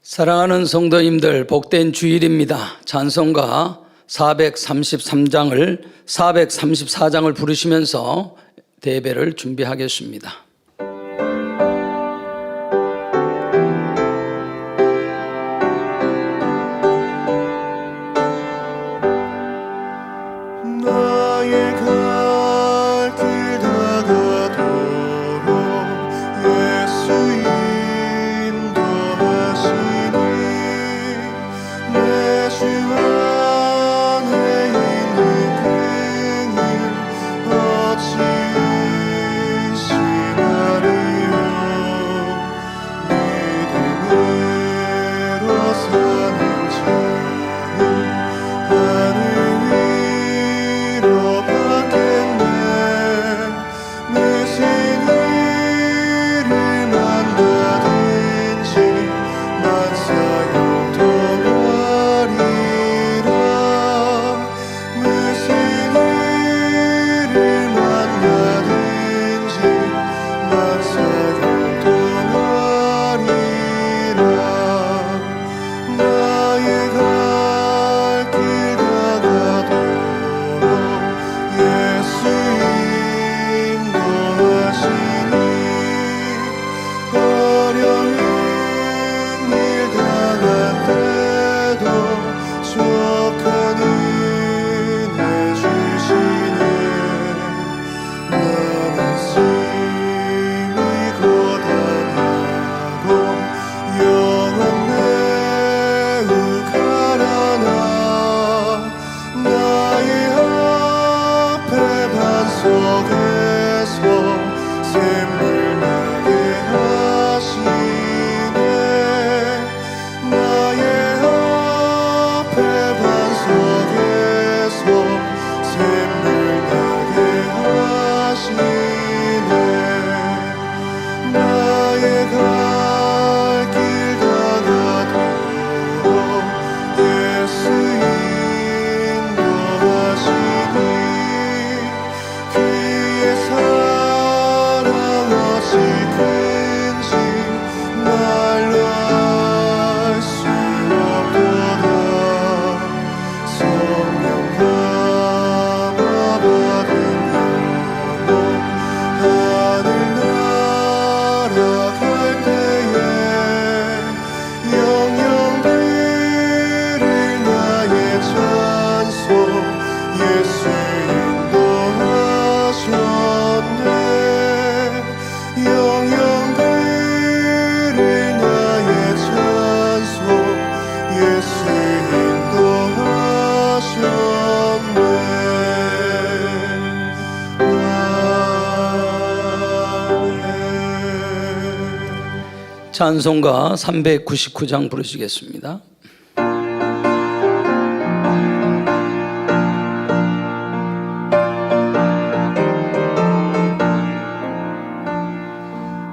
사랑하는 성도님들, 복된 주일입니다. 찬송가 433장을 434장을 부르시면서 대배를 준비하겠습니다. 찬송가 399장 부르시겠습니다.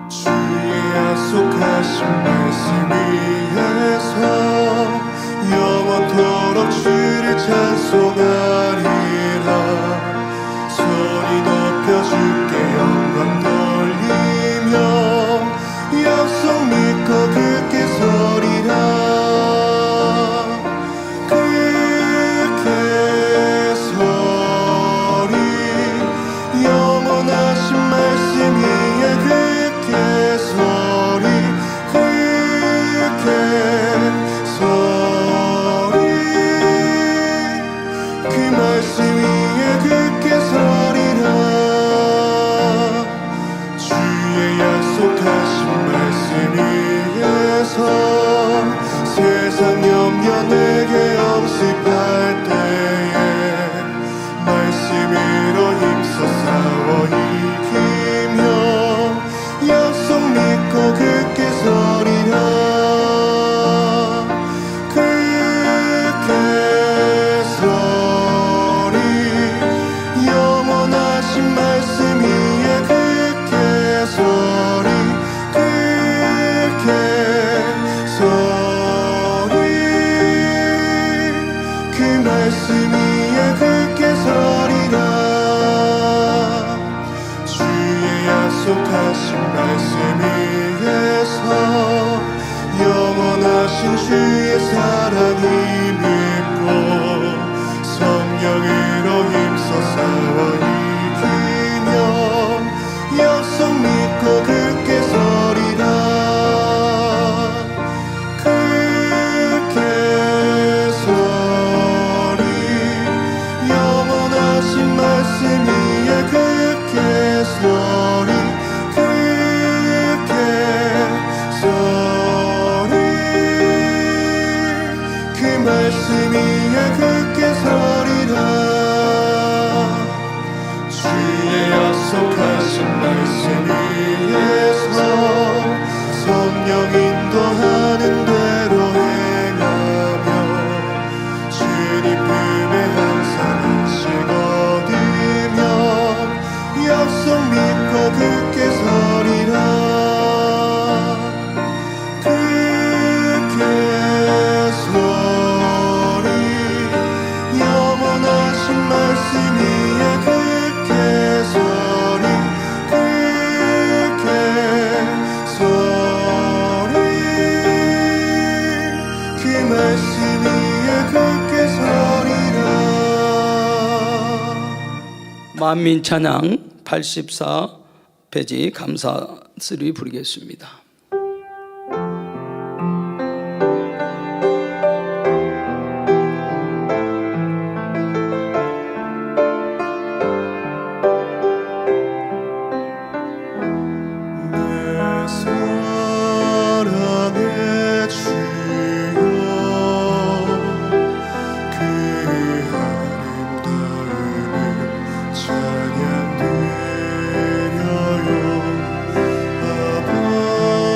주의 약속하신 말씀 위에서 영원토록 주를 찬송하리라. 소리 높여 주께 영광 돌리며 약속 믿고 굳게 서리라. 굳게 서리. 영원하신 말씀 위에 굳게 서리. 굳게 서리. 그 말씀 위에 굳게 서리라. 주의 약속하신 말씀 위에 성령 인도하는 대로 행하며 주님 품에 항상 안식 얻으며 약속 믿고 굳게 서리라. 굳게 서리 영원하신 말씀 위에 굳게 서리 굳게 서리 그 말씀 위에 굳게 서리라. 만민 찬양 84페이지 감사스리 부르겠습니다. 내 사랑의 주여 그 아름다움을 찬양드려요. 아버지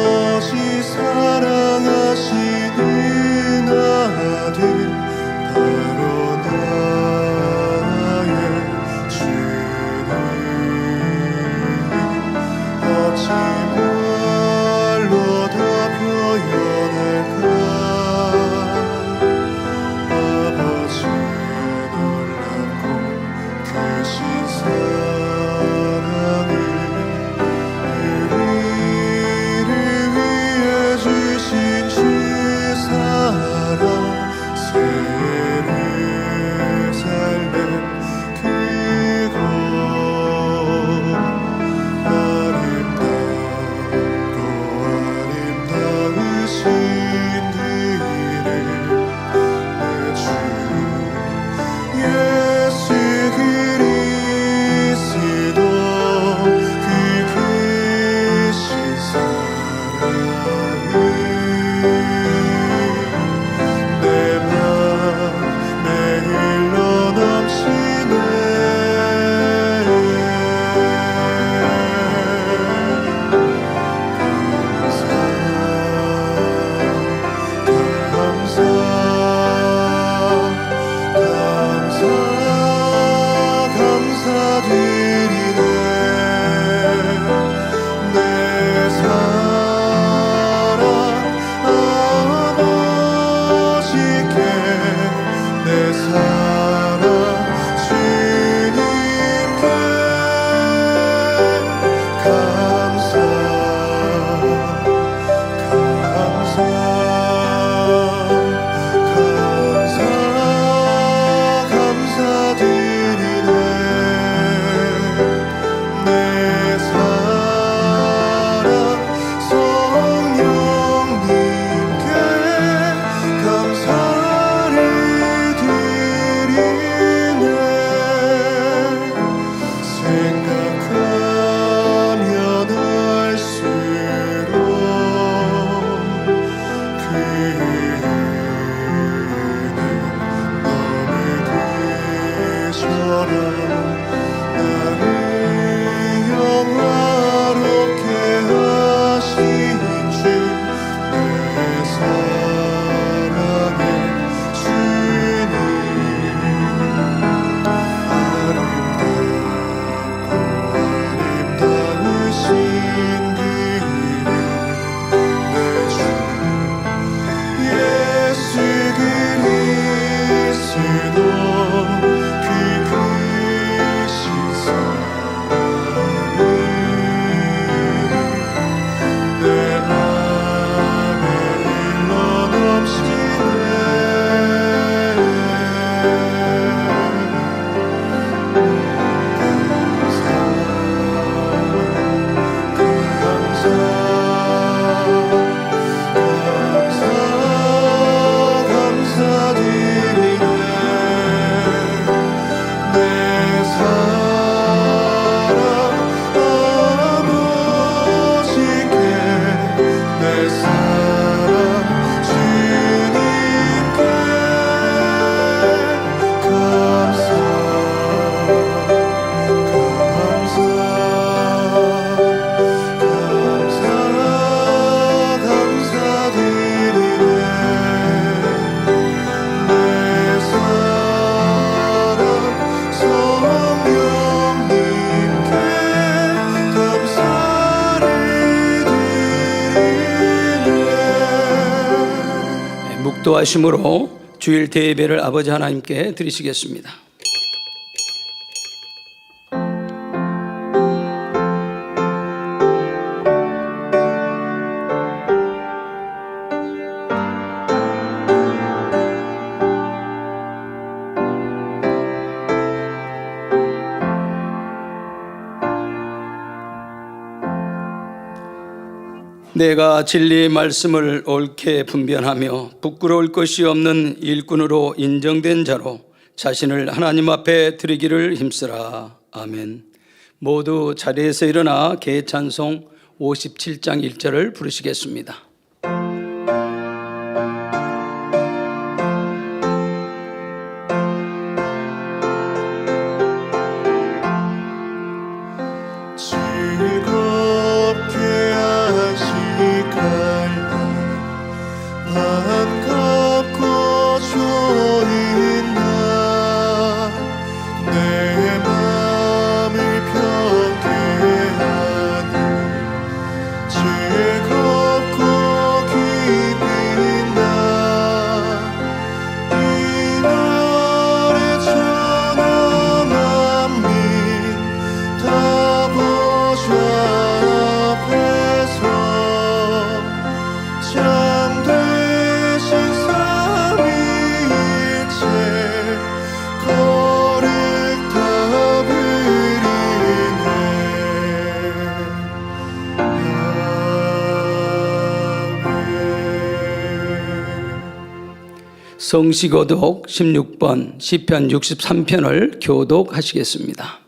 묵도하심으로 주일 대예배를 아버지 하나님께 드리시겠습니다. 내가 진리의 말씀을 옳게 분변하며 부끄러울 것이 없는 일꾼으로 인정된 자로 자신을 하나님 앞에 드리기를 힘쓰라. 아멘. 모두 자리에서 일어나 개찬송 57장 1절을 부르시겠습니다. 반갑고 좋은 날 내 맘을 편케 하는 즐겁고 기쁜 날 이날의 천하 만민 다 보좌 앞에서 참되신 삼위일체 거룩다 부리네. 성시교독 16번 시편 63편을 교독하시겠습니다.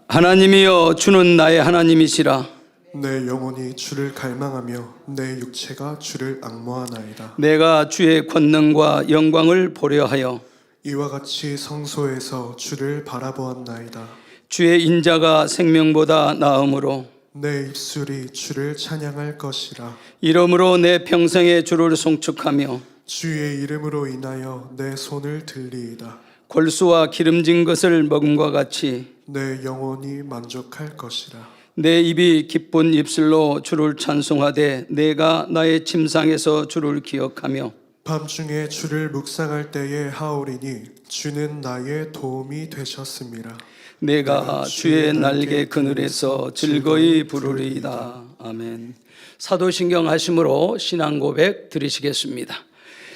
하나님이여 주는 나의 하나님이시라. 내 영혼이 주를 갈망하며 내 육체가 주를 앙모하나이다. 내가 주의 권능과 영광을 보려 하여 이와 같이 성소에서 주를 바라보았나이다. 주의 인자가 생명보다 나음으로 내 입술이 주를 찬양할 것이라. 이러므로 내 평생에 주를 송축하며 주의 이름으로 인하여 내 손을 들리이다. 골수와 기름진 것을 먹음과 같이 내 영혼이 만족할 것이라. 내 입이 기쁜 입술로 주를 찬송하되 내가 나의 침상에서 주를 기억하며 밤중에 주를 묵상할 때에 하오리니 주는 나의 도움이 되셨음이라. 내가 주의 날개 그늘에서 즐거이 부르리이다. 아멘. 사도신경 하심으로 신앙 고백 드리시겠습니다.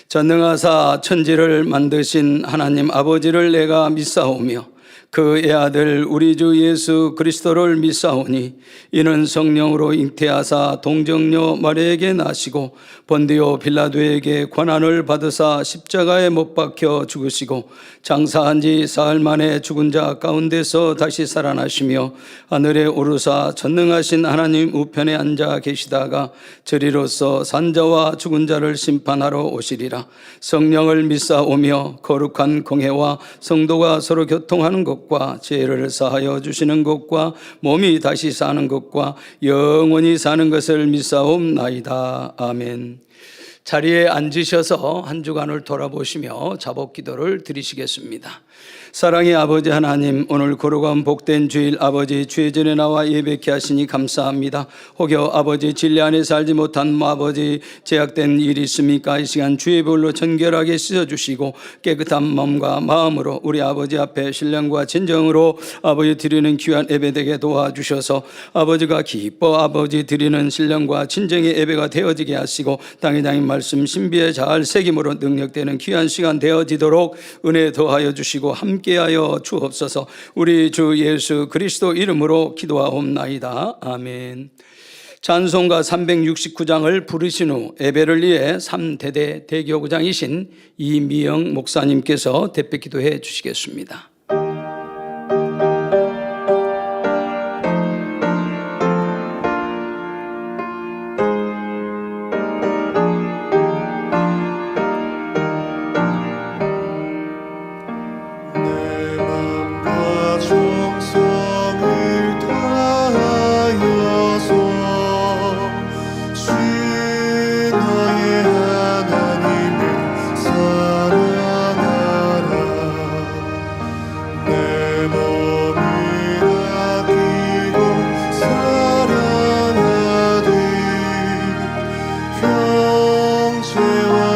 전능하사 천지를 만드신 하나님 아버지를 내가 믿사오며 그의 아들 우리 주 예수 그리스도를 믿사오니 이는 성령으로 잉태하사 동정녀 마리아에게 나시고 본디오 빌라도에게 고난을 받으사 십자가에 못 박혀 죽으시고 장사한 지 사흘 만에 죽은 자 가운데서 다시 살아나시며 하늘에 오르사 전능하신 하나님 우편에 앉아 계시다가 저리로서 산자와 죽은 자를 심판하러 오시리라. 성령을 믿사오며 거룩한 공회와 성도가 서로 교통하는 것 것과 죄를 사하여 주시는 것과 몸이 다시 사는 것과 영원히 사는 것을 믿사옵나이다. 아멘. 자리에 앉으셔서 한 주간을 돌아보시며 자복기도를 드리시겠습니다. 사랑의 아버지 하나님, 오늘 거룩한 복된 주일 아버지 주의 전에 나와 예배케 하시니 감사합니다. 혹여 아버지 진리 안에 살지 못한 아버지 제약된 일이 있습니까? 이 시간 주의 볼로 정결하게 씻어주시고 깨끗한 마음과 마음으로 우리 아버지 앞에 신령과 진정으로 아버지 드리는 귀한 예배 되게 도와주셔서 아버지가 기뻐 아버지 드리는 신령과 진정의 예배가 되어지게 하시고 땅의 장인 말씀 신비에 잘 새김으로 능력되는 귀한 시간 되어지도록 은혜 더하여 주시고 함께하여 주옵소서. 우리 주 예수 그리스도 이름으로 기도하옵나이다. 아멘. 찬송가 369장을 부르신 후 예배를 위해 3대대 대교구장이신 이미영 목사님께서 대표 기도해 주시겠습니다. 형제와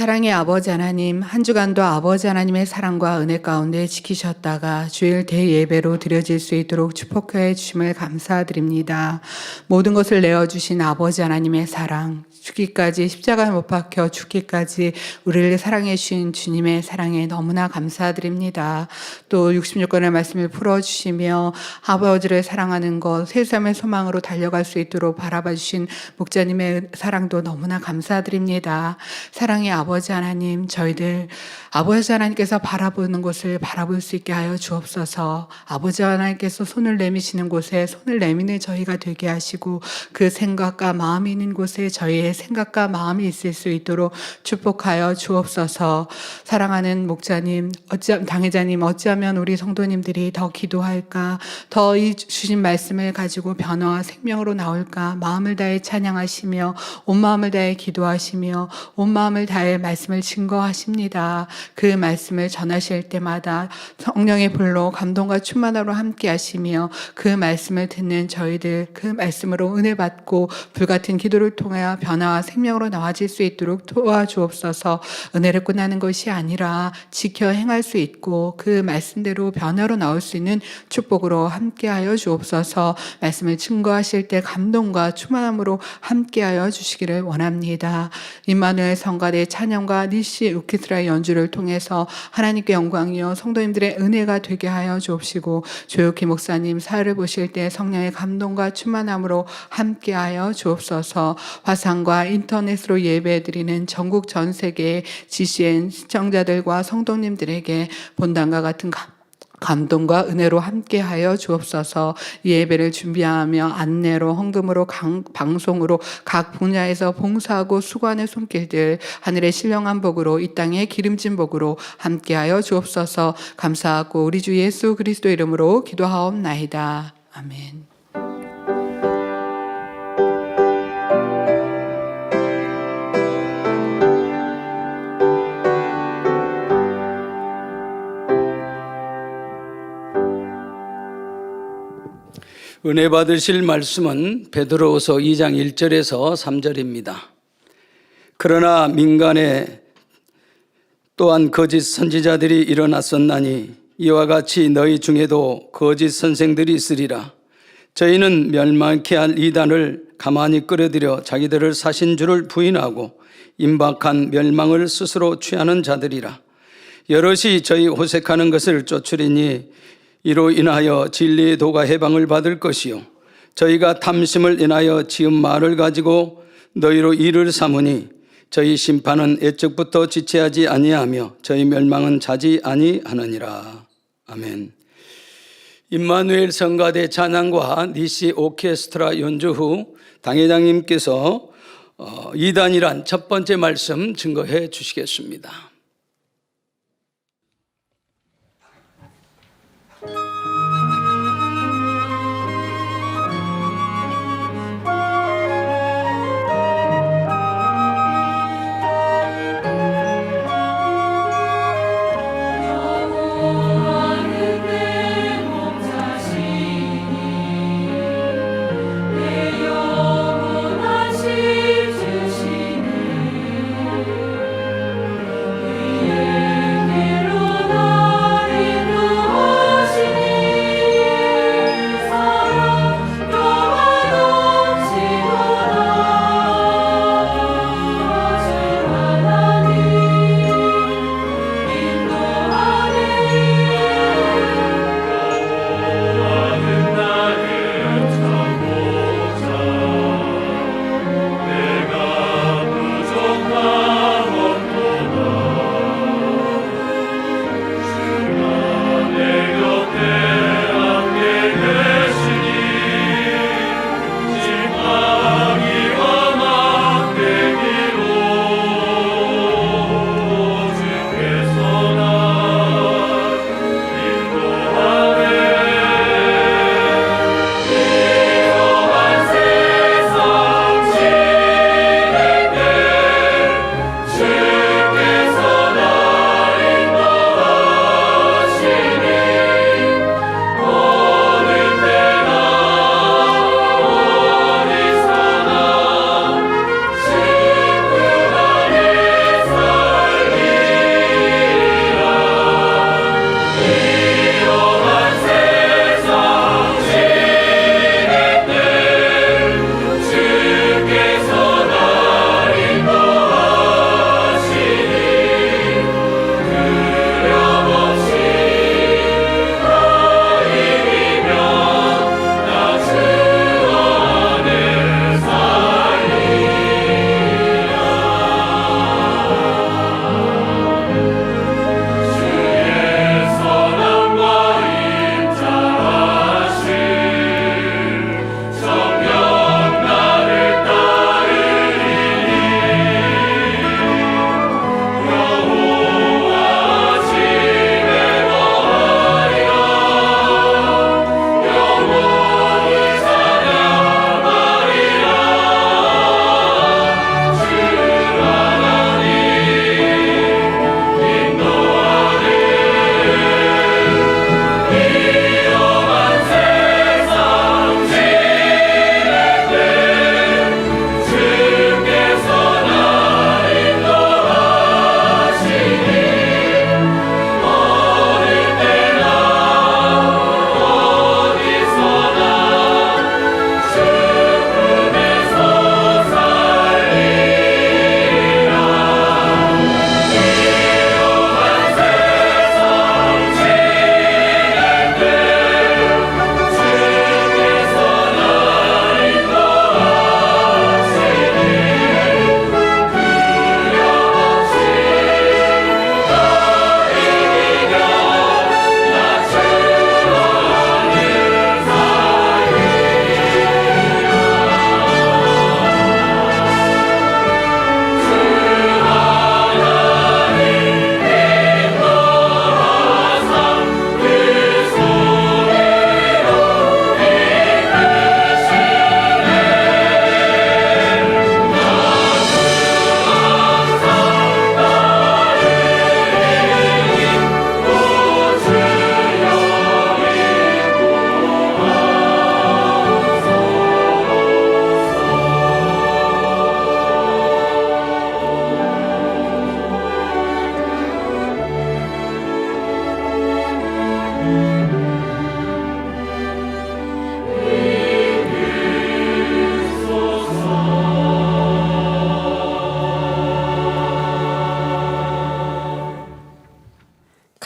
사랑의 아버지 하나님, 한 주간도 아버지 하나님의 사랑과 은혜 가운데 지키셨다가 주일 대예배로 드려질 수 있도록 축복해 주심을 감사드립니다. 모든 것을 내어주신 아버지 하나님의 사랑, 죽기까지 십자가에 못 박혀 죽기까지 우리를 사랑해 주신 주님의 사랑에 너무나 감사드립니다. 또 66권의 말씀을 풀어주시며 아버지를 사랑하는 것, 세상의 소망으로 달려갈 수 있도록 바라봐 주신 목자님의 사랑도 너무나 감사드립니다. 사랑의 아버지 하나님, 저희들 아버지 하나님께서 바라보는 곳을 바라볼 수 있게 하여 주옵소서. 아버지 하나님께서 손을 내미시는 곳에 손을 내미는 저희가 되게 하시고, 그 생각과 마음이 있는 곳에 저희의 생각과 마음이 있을 수 있도록 축복하여 주옵소서. 사랑하는 목자님, 당회자님, 어찌하면 우리 성도님들이 더 기도할까, 더 이 주신 말씀을 가지고 변화와 생명으로 나올까, 마음을 다해 찬양하시며 온 마음을 다해 기도하시며 온 마음을 다해 말씀을 증거하십니다. 그 말씀을 전하실 때마다 성령의 불로 감동과 충만함으로 함께 하시며, 그 말씀을 듣는 저희들 그 말씀으로 은혜 받고 불같은 기도를 통하여 변화와 생명으로 나아질 수 있도록 도와주옵소서. 은혜를 끝나는 것이 아니라 지켜 행할 수 있고 그 말씀대로 변화로 나올 수 있는 축복으로 함께하여 주옵소서. 말씀을 증거하실 때 감동과 충만함으로 함께하여 주시기를 원합니다. 임마누엘 성가대 찬양과 니시 우키스라 연주를 통해서 하나님께 영광이요 성도님들의 은혜가 되게 하여 주옵시고, 조혁희 목사님 사회를 보실 때 성령의 감동과 충만함으로 함께하여 주옵소서. 화상과 인터넷으로 예배드리는 전국 전 세계의 GCN 시청자들과 성도님들에게 본당과 같은 감동과 은혜로 함께하여 주옵소서. 이 예배를 준비하며 안내로, 헌금으로, 방송으로 각 분야에서 봉사하고 수고하는 손길들 하늘의 신령한 복으로, 이 땅의 기름진 복으로 함께하여 주옵소서. 감사하고 우리 주 예수 그리스도 이름으로 기도하옵나이다. 아멘. 은혜 받으실 말씀은 베드로후서 2장 1절에서 3절입니다. 그러나 민간에 또한 거짓 선지자들이 일어났었나니 이와 같이 너희 중에도 거짓 선생들이 있으리라. 저희는 멸망케 할 이단을 가만히 끌어들여 자기들을 사신 줄을 부인하고 임박한 멸망을 스스로 취하는 자들이라. 여럿이 저희 호색하는 것을 쫓으리니 이로 인하여 진리의 도가 해방을 받을 것이요 저희가 탐심을 인하여 지은 말을 가지고 너희로 이를 삼으니 저희 심판은 애적부터 지체하지 아니하며 저희 멸망은 자지 아니하느니라. 아멘. 임마누엘 성가대 찬양과 니시 오케스트라 연주 후 당회장님께서 이단이란 첫 번째 말씀 증거해 주시겠습니다. 주시네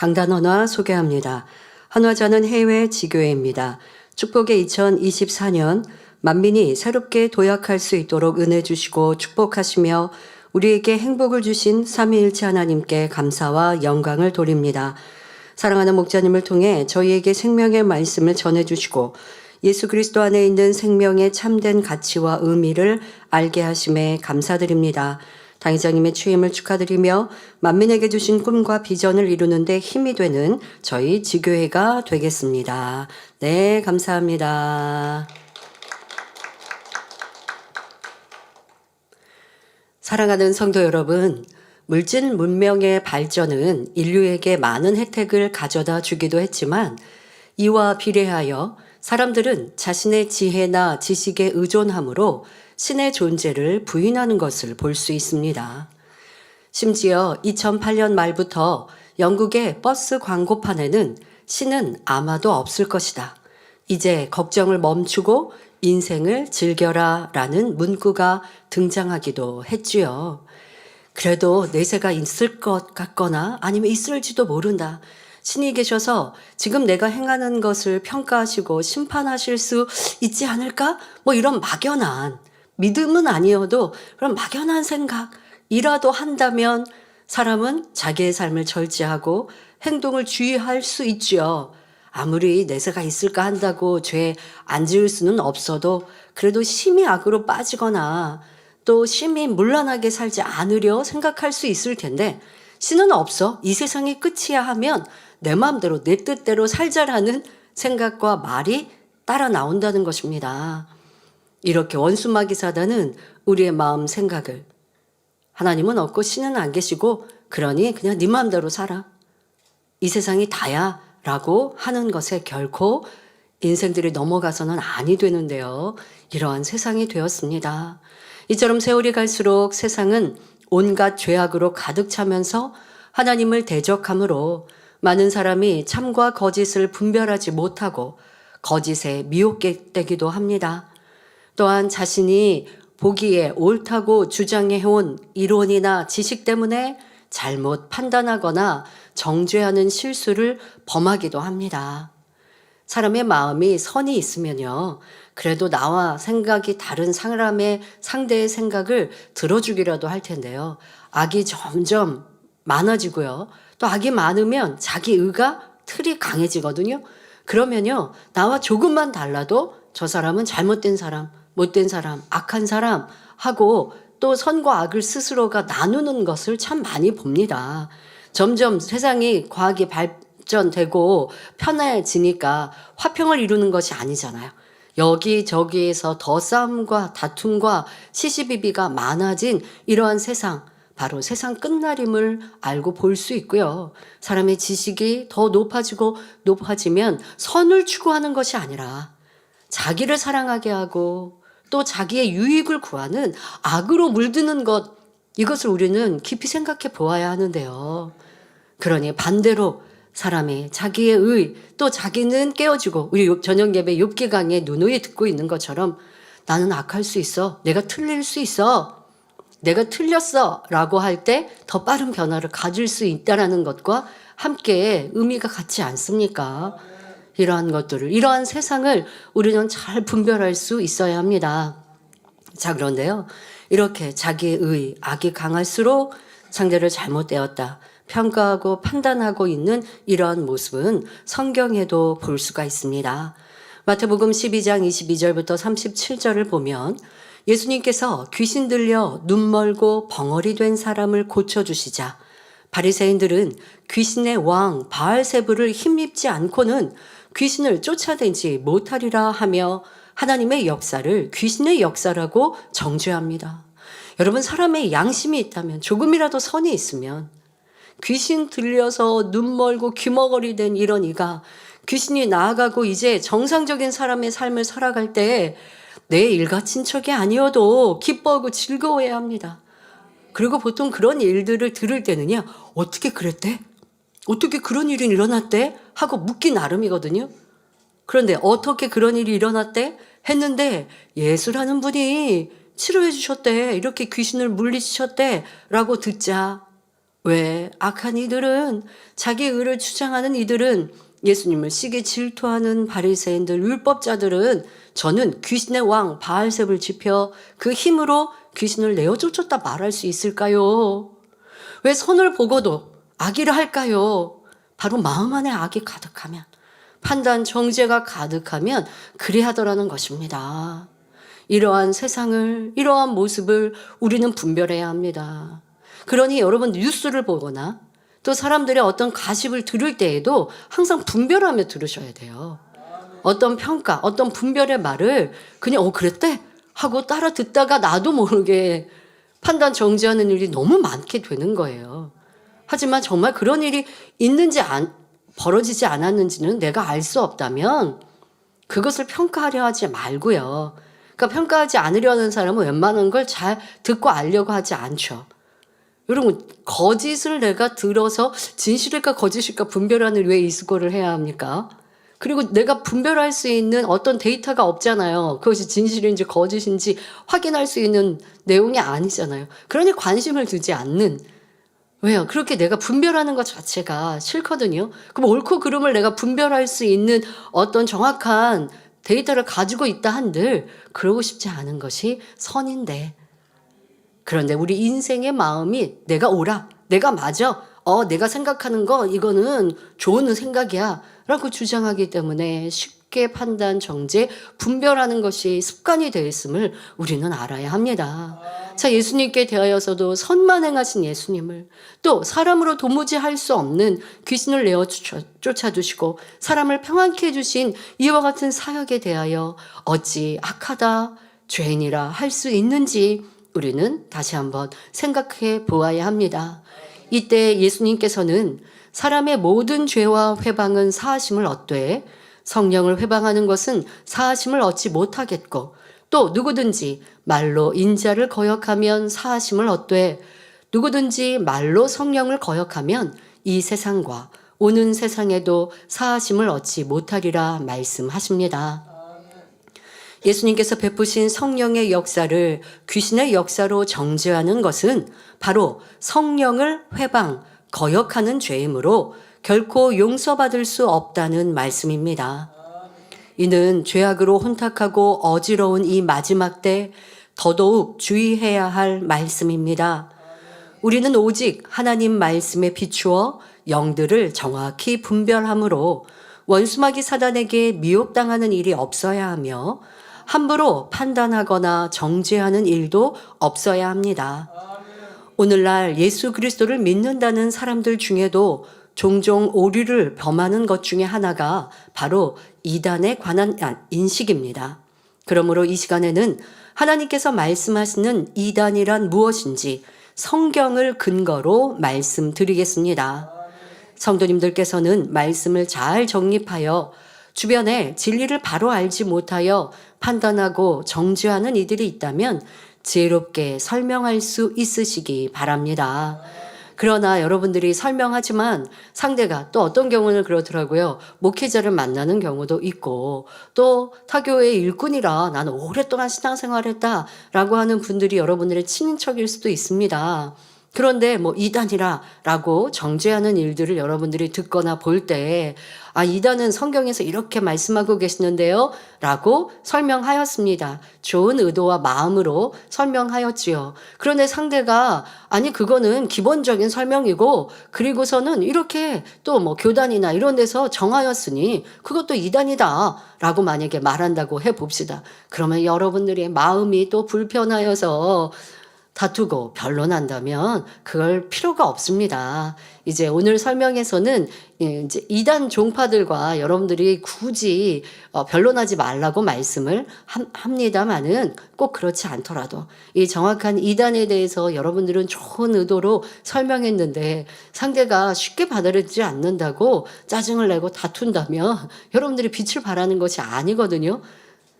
강단원화 소개합니다. 한화자는 해외 지교회입니다. 축복의 2024년 만민이 새롭게 도약할 수 있도록 은혜 주시고 축복하시며 우리에게 행복을 주신 삼위일체 하나님께 감사와 영광을 돌립니다. 사랑하는 목자님을 통해 저희에게 생명의 말씀을 전해주시고 예수 그리스도 안에 있는 생명의 참된 가치와 의미를 알게 하심에 감사드립니다. 당회장님의 취임을 축하드리며 만민에게 주신 꿈과 비전을 이루는 데 힘이 되는 저희 지교회가 되겠습니다. 네, 감사합니다. 사랑하는 성도 여러분, 물질 문명의 발전은 인류에게 많은 혜택을 가져다 주기도 했지만 이와 비례하여 사람들은 자신의 지혜나 지식에 의존함으로 신의 존재를 부인하는 것을 볼 수 있습니다. 심지어 2008년 말부터 영국의 버스 광고판에는 신은 아마도 없을 것이다. 이제 걱정을 멈추고 인생을 즐겨라 라는 문구가 등장하기도 했지요. 그래도 내세가 있을 것 같거나 아니면 있을지도 모른다. 신이 계셔서 지금 내가 행하는 것을 평가하시고 심판하실 수 있지 않을까? 뭐 이런 막연한, 믿음은 아니어도 그런 막연한 생각이라도 한다면 사람은 자기의 삶을 절제하고 행동을 주의할 수 있지요. 아무리 내세가 있을까 한다고 죄 안 지을 수는 없어도 그래도 심히 악으로 빠지거나 또 심히 문란하게 살지 않으려 생각할 수 있을 텐데 신은 없어. 이 세상이 끝이야 하면 내 마음대로 내 뜻대로 살자라는 생각과 말이 따라 나온다는 것입니다. 이렇게 원수마귀 사단은 우리의 마음 생각을 하나님은 없고 신은 안 계시고 그러니 그냥 네 마음대로 살아. 이 세상이 다야 라고 하는 것에 결코 인생들이 넘어가서는 아니 되는데요. 이러한 세상이 되었습니다. 이처럼 세월이 갈수록 세상은 온갖 죄악으로 가득 차면서 하나님을 대적함으로 많은 사람이 참과 거짓을 분별하지 못하고 거짓에 미혹게 되기도 합니다. 또한 자신이 보기에 옳다고 주장해온 이론이나 지식 때문에 잘못 판단하거나 정죄하는 실수를 범하기도 합니다. 사람의 마음이 선이 있으면요. 그래도 나와 생각이 다른 사람의 상대의 생각을 들어주기라도 할 텐데요. 악이 점점 많아지고요. 또 악이 많으면 자기 의가 틀이 강해지거든요. 그러면요. 나와 조금만 달라도 저 사람은 잘못된 사람, 못된 사람, 악한 사람 하고 또 선과 악을 스스로가 나누는 것을 참 많이 봅니다. 점점 세상이 과학이 발전되고 편해지니까 화평을 이루는 것이 아니잖아요. 여기저기에서 더 싸움과 다툼과 시시비비가 많아진 이러한 세상, 바로 세상 끝날임을 알고 볼 수 있고요. 사람의 지식이 더 높아지고 높아지면 선을 추구하는 것이 아니라 자기를 사랑하게 하고 또 자기의 유익을 구하는 악으로 물드는 것, 이것을 우리는 깊이 생각해 보아야 하는데요. 그러니 반대로 사람이 자기의 의, 또 자기는 깨어지고 우리 저녁 예배 욥기 강의 누누이 듣고 있는 것처럼 나는 악할 수 있어. 내가 틀릴 수 있어. 내가 틀렸어. 라고 할 때 더 빠른 변화를 가질 수 있다는 것과 함께 의미가 같지 않습니까? 이러한 것들을, 이러한 세상을 우리는 잘 분별할 수 있어야 합니다. 자, 그런데요. 이렇게 자기의 의, 악이 강할수록 상대를 잘못되었다 평가하고 판단하고 있는 이러한 모습은 성경에도 볼 수가 있습니다. 마태복음 12장 22절부터 37절을 보면 예수님께서 귀신 들려 눈멀고 벙어리 된 사람을 고쳐주시자 바리새인들은 귀신의 왕 바알세불을 힘입지 않고는 귀신을 쫓아내지 못하리라 하며 하나님의 역사를 귀신의 역사라고 정죄합니다. 여러분, 사람의 양심이 있다면, 조금이라도 선이 있으면 귀신 들려서 눈멀고 귀머거리 된 이런 이가 귀신이 나아가고 이제 정상적인 사람의 삶을 살아갈 때 내 일가 친척이 아니어도 기뻐하고 즐거워해야 합니다. 그리고 보통 그런 일들을 들을 때는요. 어떻게 그랬대? 어떻게 그런 일이 일어났대? 하고 묻기 나름이거든요. 그런데 어떻게 그런 일이 일어났대? 했는데 예수라는 분이 치료해 주셨대. 이렇게 귀신을 물리치셨대. 라고 듣자 왜 악한 이들은, 자기 의를 주장하는 이들은, 예수님을 시기 질투하는 바리새인들, 율법자들은 저는 귀신의 왕 바알셉을 지펴 그 힘으로 귀신을 내어 쫓았다 말할 수 있을까요? 왜 선을 보고도 악의를 할까요? 바로 마음 안에 악이 가득하면, 판단 정죄가 가득하면 그리 하더라는 것입니다. 이러한 세상을, 이러한 모습을 우리는 분별해야 합니다. 그러니 여러분 뉴스를 보거나 또 사람들의 어떤 가십을 들을 때에도 항상 분별하며 들으셔야 돼요. 어떤 평가, 어떤 분별의 말을 그냥 그랬대 하고 따라 듣다가 나도 모르게 판단 정지하는 일이 너무 많게 되는 거예요. 하지만 정말 그런 일이 있는지 벌어지지 않았는지는 내가 알 수 없다면 그것을 평가하려 하지 말고요. 그러니까 평가하지 않으려는 사람은 웬만한 걸 잘 듣고 알려고 하지 않죠. 여러분, 거짓을 내가 들어서 진실일까 거짓일까 분별하는 왜 이 수고를 해야 합니까? 그리고 내가 분별할 수 있는 어떤 데이터가 없잖아요. 그것이 진실인지 거짓인지 확인할 수 있는 내용이 아니잖아요. 그러니 관심을 두지 않는. 왜요? 그렇게 내가 분별하는 것 자체가 싫거든요. 그럼 옳고 그름을 내가 분별할 수 있는 어떤 정확한 데이터를 가지고 있다 한들 그러고 싶지 않은 것이 선인데, 그런데 우리 인생의 마음이 내가 옳아, 내가 맞아, 내가 생각하는 거 이거는 좋은 생각이야 라고 주장하기 때문에 쉽게 판단, 정죄, 분별하는 것이 습관이 되어 있음을 우리는 알아야 합니다. 자, 예수님께 대하여서도 선만 행하신 예수님을, 또 사람으로 도무지 할 수 없는 귀신을 내어 쫓아주시고 사람을 평안케 해주신 이와 같은 사역에 대하여 어찌 악하다, 죄인이라 할 수 있는지 우리는 다시 한번 생각해 보아야 합니다. 이때 예수님께서는 사람의 모든 죄와 회방은 사하심을 얻되 성령을 회방하는 것은 사하심을 얻지 못하겠고, 또 누구든지 말로 인자를 거역하면 사하심을 얻되 누구든지 말로 성령을 거역하면 이 세상과 오는 세상에도 사하심을 얻지 못하리라 말씀하십니다. 예수님께서 베푸신 성령의 역사를 귀신의 역사로 정죄하는 것은 바로 성령을 회방, 거역하는 죄이므로 결코 용서받을 수 없다는 말씀입니다. 이는 죄악으로 혼탁하고 어지러운 이 마지막 때 더더욱 주의해야 할 말씀입니다. 우리는 오직 하나님 말씀에 비추어 영들을 정확히 분별함으로 원수마귀 사단에게 미혹당하는 일이 없어야 하며 함부로 판단하거나 정죄하는 일도 없어야 합니다. 오늘날 예수 그리스도를 믿는다는 사람들 중에도 종종 오류를 범하는 것 중에 하나가 바로 이단에 관한 인식입니다. 그러므로 이 시간에는 하나님께서 말씀하시는 이단이란 무엇인지 성경을 근거로 말씀드리겠습니다. 성도님들께서는 말씀을 잘 정립하여 주변에 진리를 바로 알지 못하여 판단하고 정죄하는 이들이 있다면 지혜롭게 설명할 수 있으시기 바랍니다. 그러나 여러분들이 설명하지만 상대가 또 어떤 경우는 그렇더라고요. 목회자를 만나는 경우도 있고, 또 타교의 일꾼이라 나는 오랫동안 신앙생활을 했다라고 하는 분들이 여러분들의 친인척일 수도 있습니다. 그런데 이단이라고 정죄하는 일들을 여러분들이 듣거나 볼 때, 이단은 성경에서 이렇게 말씀하고 계시는데요 라고 설명하였습니다. 좋은 의도와 마음으로 설명하였지요. 그런데 상대가 그거는 기본적인 설명이고, 그리고서는 이렇게 또 교단이나 이런 데서 정하였으니 그것도 이단이다 라고 만약에 말한다고 해봅시다. 그러면 여러분들의 마음이 또 불편하여서 다투고 변론한다면 그걸 필요가 없습니다. 이제 오늘 설명에서는 이제 이단 종파들과 여러분들이 굳이 변론하지 말라고 말씀을 합니다만은 꼭 그렇지 않더라도 이 정확한 이단에 대해서 여러분들은 좋은 의도로 설명했는데 상대가 쉽게 받아들이지 않는다고 짜증을 내고 다툰다면 여러분들이 빛을 발하는 것이 아니거든요.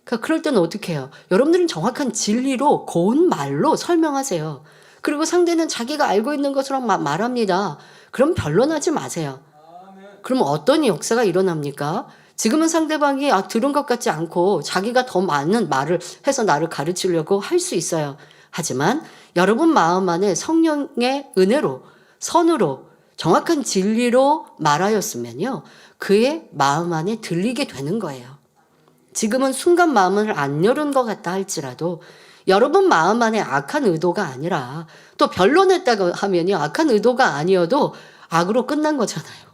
그럴 때는 어떻게 해요? 여러분들은 정확한 진리로 고운 말로 설명하세요. 그리고 상대는 자기가 알고 있는 것으로 말합니다. 그럼 변론하지 마세요. 그럼 어떤 역사가 일어납니까? 지금은 상대방이 들은 것 같지 않고 자기가 더 많은 말을 해서 나를 가르치려고 할 수 있어요. 하지만 여러분 마음 안에 성령의 은혜로 선으로 정확한 진리로 말하였으면요, 그의 마음 안에 들리게 되는 거예요. 지금은 순간 마음을 안 열은 것 같다 할지라도 여러분 마음 안에 악한 의도가 아니라, 또 변론했다고 하면요, 악한 의도가 아니어도 악으로 끝난 거잖아요.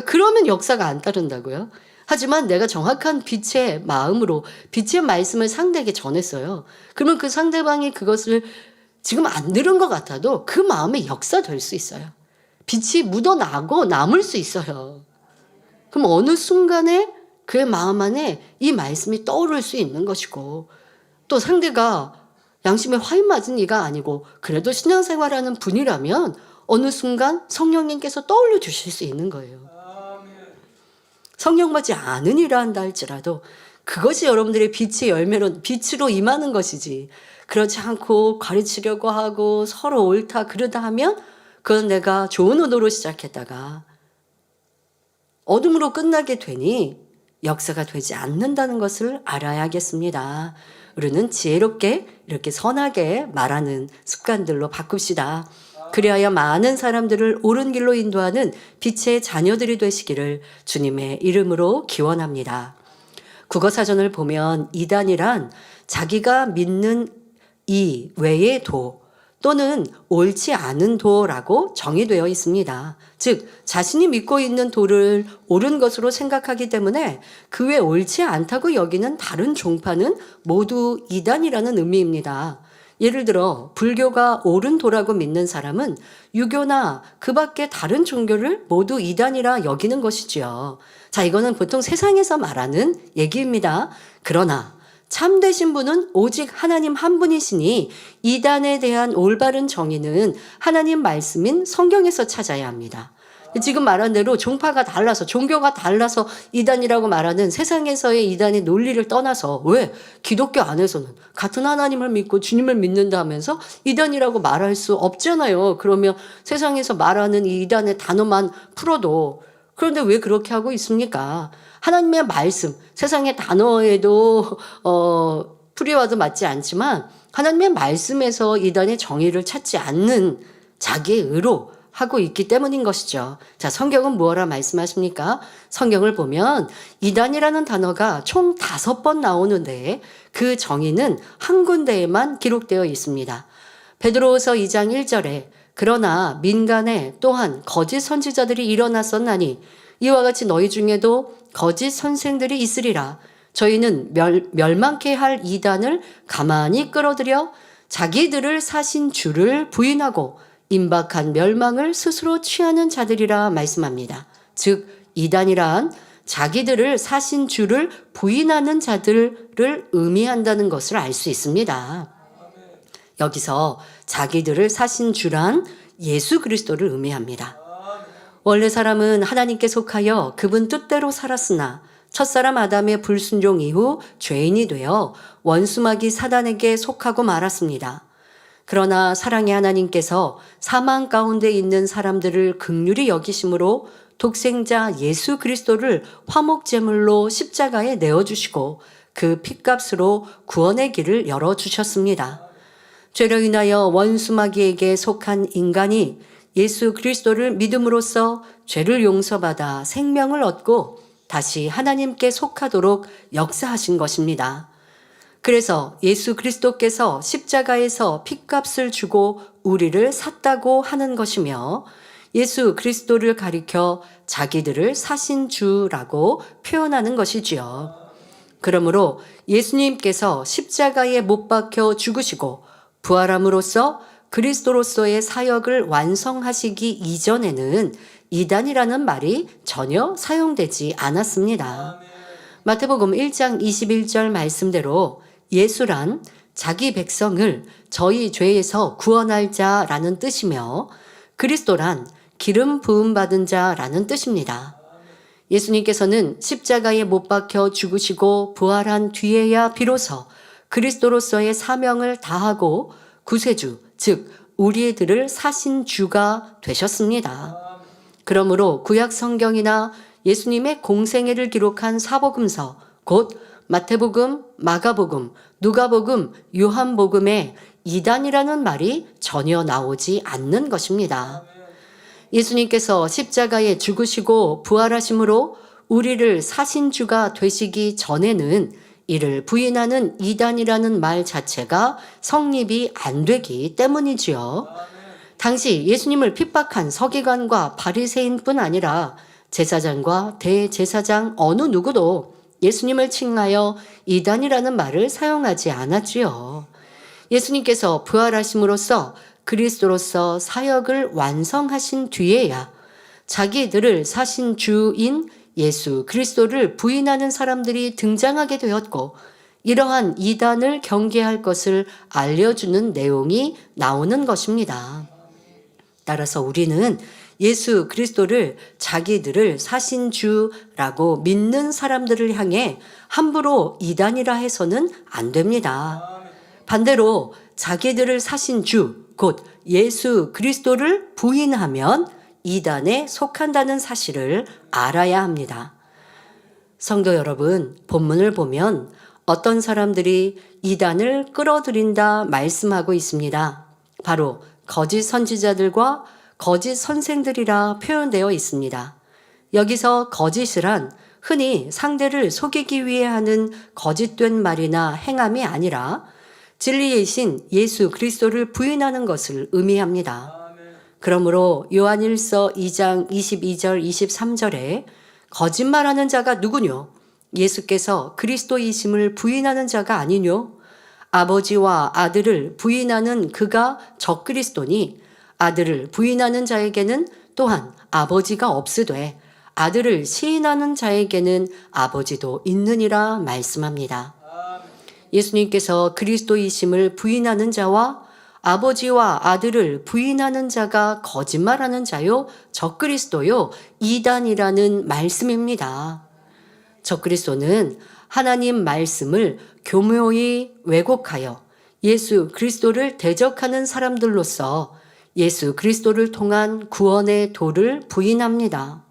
그러면 역사가 안 따른다고요. 하지만 내가 정확한 빛의 마음으로 빛의 말씀을 상대에게 전했어요. 그러면 그 상대방이 그것을 지금 안 들은 것 같아도 그 마음에 역사될 수 있어요. 빛이 묻어나고 남을 수 있어요. 그럼 어느 순간에 그의 마음 안에 이 말씀이 떠오를 수 있는 것이고, 또 상대가 양심에 화인 맞은 이가 아니고 그래도 신앙생활하는 분이라면 어느 순간 성령님께서 떠올려 주실 수 있는 거예요. 성령 받지 않은 일을 한다 할지라도 그것이 여러분들의 빛의 열매로, 빛으로 임하는 것이지, 그렇지 않고 가르치려고 하고 서로 옳다 그러다 하면 그건 내가 좋은 의도로 시작했다가 어둠으로 끝나게 되니 역사가 되지 않는다는 것을 알아야겠습니다. 우리는 지혜롭게 이렇게 선하게 말하는 습관들로 바꿉시다. 그리하여 많은 사람들을 옳은 길로 인도하는 빛의 자녀들이 되시기를 주님의 이름으로 기원합니다. 국어사전을 보면 이단이란 자기가 믿는 이 외의 도 또는 옳지 않은 도라고 정의되어 있습니다. 즉 자신이 믿고 있는 도를 옳은 것으로 생각하기 때문에 그 외 옳지 않다고 여기는 다른 종파는 모두 이단이라는 의미입니다. 예를 들어 불교가 옳은 도라고 믿는 사람은 유교나 그 밖에 다른 종교를 모두 이단이라 여기는 것이지요. 자, 이거는 보통 세상에서 말하는 얘기입니다. 그러나 참되신 분은 오직 하나님 한 분이시니 이단에 대한 올바른 정의는 하나님 말씀인 성경에서 찾아야 합니다. 지금 말한 대로 종파가 달라서, 종교가 달라서 이단이라고 말하는 세상에서의 이단의 논리를 떠나서, 왜 기독교 안에서는 같은 하나님을 믿고 주님을 믿는다 하면서 이단이라고 말할 수 없잖아요. 그러면 세상에서 말하는 이 이단의 단어만 풀어도, 그런데 왜 그렇게 하고 있습니까? 하나님의 말씀, 세상의 단어에도 풀이와도 맞지 않지만 하나님의 말씀에서 이단의 정의를 찾지 않는 자기의 의로 하고 있기 때문인 것이죠. 자, 성경은 무엇라 말씀하십니까? 성경을 보면 이단이라는 단어가 총 5번 나오는데 그 정의는 한 군데에만 기록되어 있습니다. 베드로후서 2장 1절에 그러나 민간에 또한 거짓 선지자들이 일어났었나니 이와 같이 너희 중에도 거짓 선생들이 있으리라. 저희는 멸망케 할 이단을 가만히 끌어들여 자기들을 사신 주를 부인하고 임박한 멸망을 스스로 취하는 자들이라 말씀합니다. 즉 이단이란 자기들을 사신 주를 부인하는 자들을 의미한다는 것을 알 수 있습니다. 여기서 자기들을 사신 주란 예수 그리스도를 의미합니다. 원래 사람은 하나님께 속하여 그분 뜻대로 살았으나 첫사람 아담의 불순종 이후 죄인이 되어 원수마귀 사단에게 속하고 말았습니다. 그러나 사랑의 하나님께서 사망 가운데 있는 사람들을 긍휼히 여기심으로 독생자 예수 그리스도를 화목제물로 십자가에 내어주시고 그 핏값으로 구원의 길을 열어주셨습니다. 죄로 인하여 원수마귀에게 속한 인간이 예수 그리스도를 믿음으로써 죄를 용서받아 생명을 얻고 다시 하나님께 속하도록 역사하신 것입니다. 그래서 예수 그리스도께서 십자가에서 핏값을 주고 우리를 샀다고 하는 것이며 예수 그리스도를 가리켜 자기들을 사신 주라고 표현하는 것이지요. 그러므로 예수님께서 십자가에 못 박혀 죽으시고 부활함으로써 그리스도로서의 사역을 완성하시기 이전에는 이단이라는 말이 전혀 사용되지 않았습니다. 마태복음 1장 21절 말씀대로 예수란 자기 백성을 저희 죄에서 구원할 자라는 뜻이며 그리스도란 기름 부음 받은 자라는 뜻입니다. 예수님께서는 십자가에 못 박혀 죽으시고 부활한 뒤에야 비로소 그리스도로서의 사명을 다하고 구세주, 즉 우리들을 사신 주가 되셨습니다. 그러므로 구약 성경이나 예수님의 공생애를 기록한 사복음서, 곧 마태복음, 마가복음, 누가복음, 요한복음에 이단이라는 말이 전혀 나오지 않는 것입니다. 예수님께서 십자가에 죽으시고 부활하심으로 우리를 사신주가 되시기 전에는 이를 부인하는 이단이라는 말 자체가 성립이 안 되기 때문이지요. 당시 예수님을 핍박한 서기관과 바리새인뿐 아니라 제사장과 대제사장 어느 누구도 예수님을 칭하여 이단이라는 말을 사용하지 않았지요. 예수님께서 부활하심으로써 그리스도로서 사역을 완성하신 뒤에야 자기들을 사신 주인 예수 그리스도를 부인하는 사람들이 등장하게 되었고, 이러한 이단을 경계할 것을 알려주는 내용이 나오는 것입니다. 따라서 우리는 예수 그리스도를 자기들을 사신 주라고 믿는 사람들을 향해 함부로 이단이라 해서는 안 됩니다. 반대로 자기들을 사신 주, 곧 예수 그리스도를 부인하면 이단에 속한다는 사실을 알아야 합니다. 성도 여러분, 본문을 보면 어떤 사람들이 이단을 끌어들인다 말씀하고 있습니다. 바로 거짓 선지자들과 거짓 선생들이라 표현되어 있습니다. 여기서 거짓이란 흔히 상대를 속이기 위해 하는 거짓된 말이나 행함이 아니라 진리이신 예수 그리스도를 부인하는 것을 의미합니다. 그러므로 요한일서 2장 22절 23절에 거짓말하는 자가 누구뇨? 예수께서 그리스도이심을 부인하는 자가 아니뇨? 아버지와 아들을 부인하는 그가 적그리스도니 아들을 부인하는 자에게는 또한 아버지가 없으되 아들을 시인하는 자에게는 아버지도 있느니라 말씀합니다. 예수님께서 그리스도이심을 부인하는 자와 아버지와 아들을 부인하는 자가 거짓말하는 자요, 적그리스도요, 이단이라는 말씀입니다. 적그리스도는 하나님 말씀을 교묘히 왜곡하여 예수 그리스도를 대적하는 사람들로서 예수 그리스도를 통한 구원의 도를 부인합니다.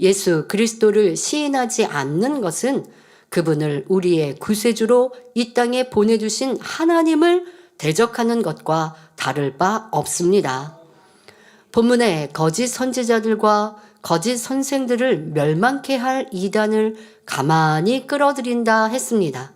예수 그리스도를 시인하지 않는 것은 그분을 우리의 구세주로 이 땅에 보내주신 하나님을 대적하는 것과 다를 바 없습니다. 본문에 거짓 선지자들과 거짓 선생들을 멸망케 할 이단을 가만히 끌어들인다 했습니다.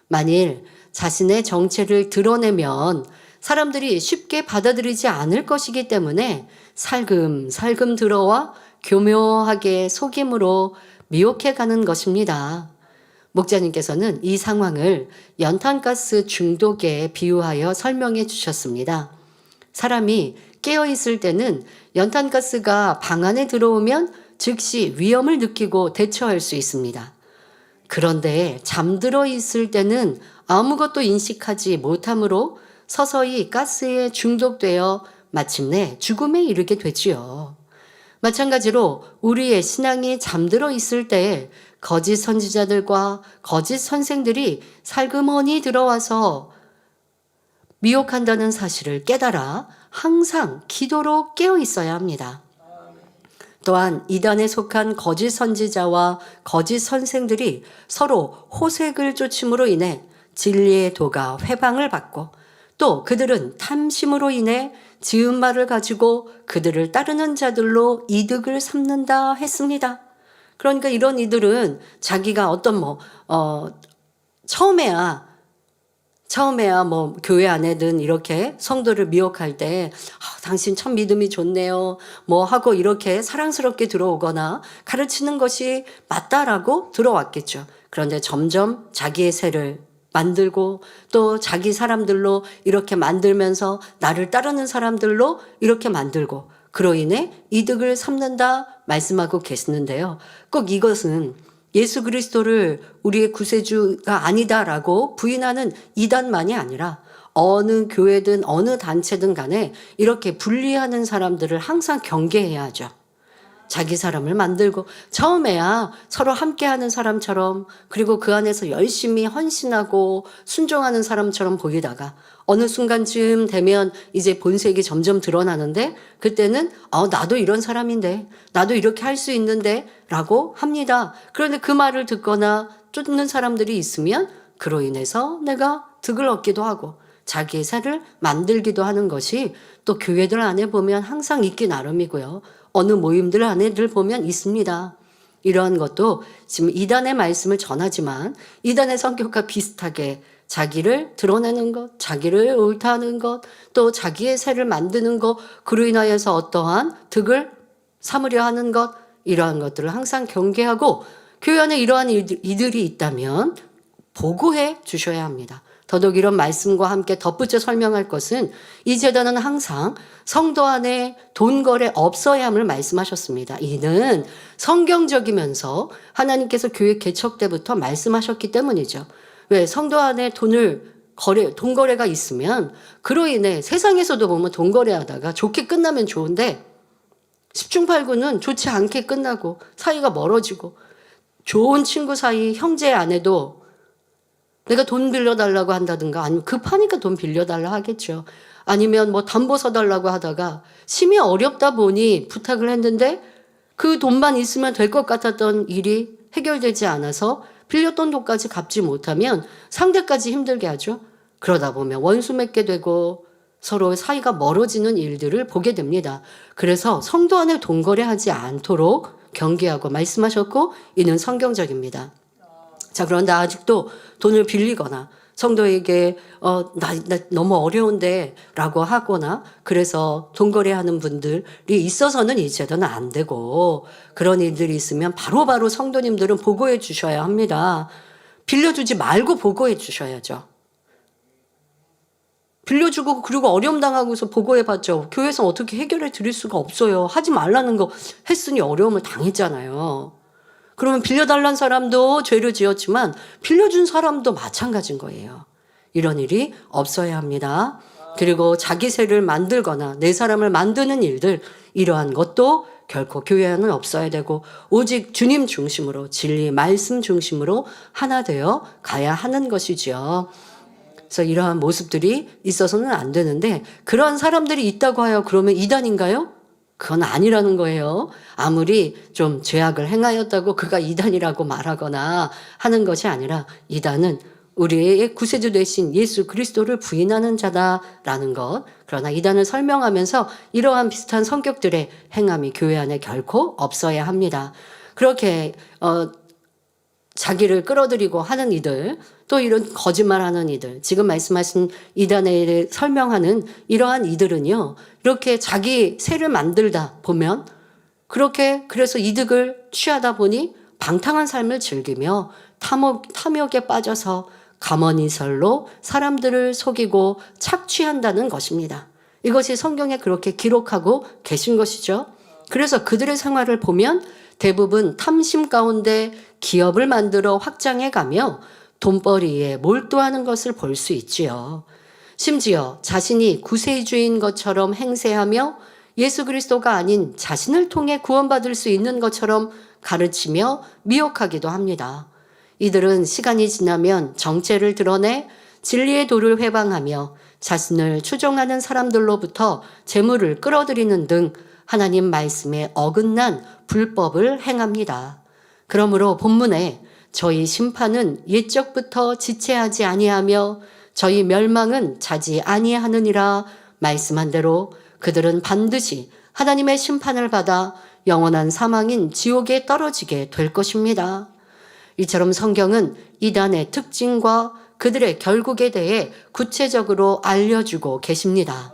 만일 자신의 정체를 드러내면 사람들이 쉽게 받아들이지 않을 것이기 때문에 살금살금 들어와 교묘하게 속임으로 미혹해 가는 것입니다. 목자님께서는 이 상황을 연탄가스 중독에 비유하여 설명해 주셨습니다. 사람이 깨어있을 때는 연탄가스가 방 안에 들어오면 즉시 위험을 느끼고 대처할 수 있습니다. 그런데 잠들어 있을 때는 아무것도 인식하지 못하므로 서서히 가스에 중독되어 마침내 죽음에 이르게 되지요. 마찬가지로 우리의 신앙이 잠들어 있을 때 거짓 선지자들과 거짓 선생들이 살그머니 들어와서 미혹한다는 사실을 깨달아 항상 기도로 깨어 있어야 합니다. 또한 이단에 속한 거짓 선지자와 거짓 선생들이 서로 호색을 쫓음으로 인해 진리의 도가 회방을 받고, 또 그들은 탐심으로 인해 지은 말을 가지고 그들을 따르는 자들로 이득을 삼는다 했습니다. 그러니까 이런 이들은 자기가 어떤 처음에야 뭐 교회 안에든 이렇게 성도를 미혹할 때 당신 참 믿음이 좋네요 뭐 하고 이렇게 사랑스럽게 들어오거나 가르치는 것이 맞다라고 들어왔겠죠. 그런데 점점 자기의 새를 만들고 또 자기 사람들로 이렇게 만들면서 나를 따르는 사람들로 이렇게 만들고 그로 인해 이득을 삼는다 말씀하고 계시는데요. 꼭 이것은 예수 그리스도를 우리의 구세주가 아니다라고 부인하는 이단만이 아니라 어느 교회든 어느 단체든 간에 이렇게 분리하는 사람들을 항상 경계해야 하죠. 자기 사람을 만들고 처음에야 서로 함께하는 사람처럼, 그리고 그 안에서 열심히 헌신하고 순종하는 사람처럼 보이다가 어느 순간쯤 되면 이제 본색이 점점 드러나는데 그때는 나도 이런 사람인데 나도 이렇게 할 수 있는데 라고 합니다. 그런데 그 말을 듣거나 쫓는 사람들이 있으면 그로 인해서 내가 득을 얻기도 하고 자기의 새를 만들기도 하는 것이 또 교회들 안에 보면 항상 있기 나름이고요. 어느 모임들 안에들 보면 있습니다. 이러한 것도 지금 이단의 말씀을 전하지만 이단의 성격과 비슷하게 자기를 드러내는 것, 자기를 옳다는 것, 또 자기의 새를 만드는 것, 그로 인하여서 어떠한 득을 삼으려 하는 것, 이러한 것들을 항상 경계하고 교회 안에 이러한 이들이 있다면 보고해 주셔야 합니다. 더더욱 이런 말씀과 함께 덧붙여 설명할 것은 이 제도는 항상 성도 안에 돈 거래 없어야 함을 말씀하셨습니다. 이는 성경적이면서 하나님께서 교회 개척 때부터 말씀하셨기 때문이죠. 왜? 성도 안에 돈 거래가 있으면 그로 인해 세상에서도 보면 돈 거래하다가 좋게 끝나면 좋은데 10중 8구는 좋지 않게 끝나고 사이가 멀어지고 좋은 친구 사이 형제 안에도 내가 돈 빌려달라고 한다든가 아니면 급하니까 돈 빌려달라 하겠죠. 아니면 뭐 담보 서달라고 하다가 심히 어렵다 보니 부탁을 했는데 그 돈만 있으면 될 것 같았던 일이 해결되지 않아서 빌렸던 돈까지 갚지 못하면 상대까지 힘들게 하죠. 그러다 보면 원수 맺게 되고 서로 사이가 멀어지는 일들을 보게 됩니다. 그래서 성도 안에 돈 거래하지 않도록 경계하고 말씀하셨고 이는 성경적입니다. 자, 그런데 아직도 돈을 빌리거나 성도에게 나 너무 어려운데 라고 하거나 그래서 돈 거래하는 분들이 있어서는 이 제도는 안 되고 그런 일들이 있으면 바로바로 성도님들은 보고해 주셔야 합니다. 빌려주지 말고 보고해 주셔야죠. 빌려주고 그리고 어려움 당하고서 보고해봤죠. 교회에서 어떻게 해결해 드릴 수가 없어요. 하지 말라는 거 했으니 어려움을 당했잖아요. 그러면 빌려달란 사람도 죄를 지었지만 빌려준 사람도 마찬가지인 거예요. 이런 일이 없어야 합니다. 그리고 자기 새를 만들거나 내 사람을 만드는 일들 이러한 것도 결코 교회 안은 없어야 되고 오직 주님 중심으로 진리 말씀 중심으로 하나 되어 가야 하는 것이지요. 그래서 이러한 모습들이 있어서는 안 되는데 그러한 사람들이 있다고 하여 그러면 이단인가요? 그건 아니라는 거예요. 아무리 좀 죄악을 행하였다고 그가 이단이라고 말하거나 하는 것이 아니라 이단은 우리의 구세주 되신 예수 그리스도를 부인하는 자다라는 것. 그러나 이단을 설명하면서 이러한 비슷한 성격들의 행함이 교회 안에 결코 없어야 합니다. 그렇게 자기를 끌어들이고 하는 이들, 또 이런 거짓말하는 이들, 지금 말씀하신 이단에 설명하는 이러한 이들은요, 이렇게 자기 새를 만들다 보면 그렇게 그래서 이득을 취하다 보니 방탕한 삶을 즐기며 탐욕에 빠져서 가머니설로 사람들을 속이고 착취한다는 것입니다. 이것이 성경에 그렇게 기록하고 계신 것이죠. 그래서 그들의 생활을 보면 대부분 탐심 가운데 기업을 만들어 확장해 가며 돈벌이에 몰두하는 것을 볼 수 있지요. 심지어 자신이 구세주인 것처럼 행세하며 예수 그리스도가 아닌 자신을 통해 구원받을 수 있는 것처럼 가르치며 미혹하기도 합니다. 이들은 시간이 지나면 정체를 드러내 진리의 도를 회방하며 자신을 추종하는 사람들로부터 재물을 끌어들이는 등 하나님 말씀에 어긋난 불법을 행합니다. 그러므로 본문에 저희 심판은 옛적부터 지체하지 아니하며 저희 멸망은 자지 아니하느니라 말씀한 대로 그들은 반드시 하나님의 심판을 받아 영원한 사망인 지옥에 떨어지게 될 것입니다. 이처럼 성경은 이단의 특징과 그들의 결국에 대해 구체적으로 알려주고 계십니다.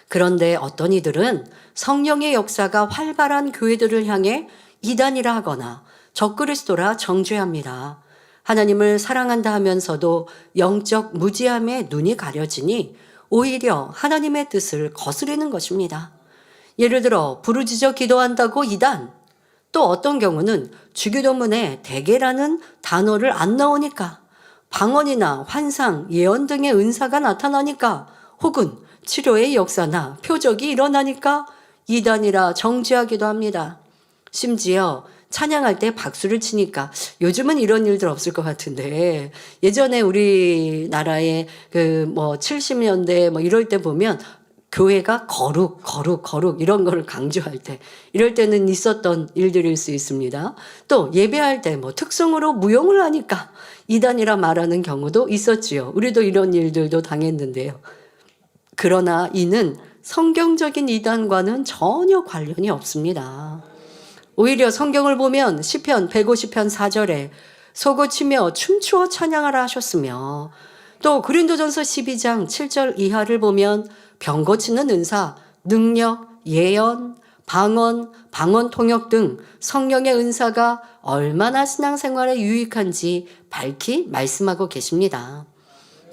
그런데 어떤 이들은 성령의 역사가 활발한 교회들을 향해 이단이라 하거나 적그리스도라 정죄합니다. 하나님을 사랑한다 하면서도 영적 무지함에 눈이 가려지니 오히려 하나님의 뜻을 거스르는 것입니다. 예를 들어 부르짖어 기도한다고 이단, 또 어떤 경우는 주기도문에 대개라는 단어를 안 넣으니까, 방언이나 환상, 예언 등의 은사가 나타나니까, 혹은 치료의 역사나 표적이 일어나니까 이단이라 정죄하기도 합니다. 심지어 찬양할 때 박수를 치니까, 요즘은 이런 일들 없을 것 같은데 예전에 우리나라에 70년대 이럴 때 보면 교회가 거룩 이런 거를 강조할 때, 이럴 때는 있었던 일들일 수 있습니다. 또 예배할 때 뭐 특성으로 무용을 하니까 이단이라 말하는 경우도 있었지요. 우리도 이런 일들도 당했는데요. 그러나 이는 성경적인 이단과는 전혀 관련이 없습니다. 오히려 성경을 보면 시편 150편 4절에 소고치며 춤추어 찬양하라 하셨으며, 또 고린도전서 12장 7절 이하를 보면 병 고치는 은사, 능력, 예언, 방언 통역 등 성령의 은사가 얼마나 신앙생활에 유익한지 밝히 말씀하고 계십니다.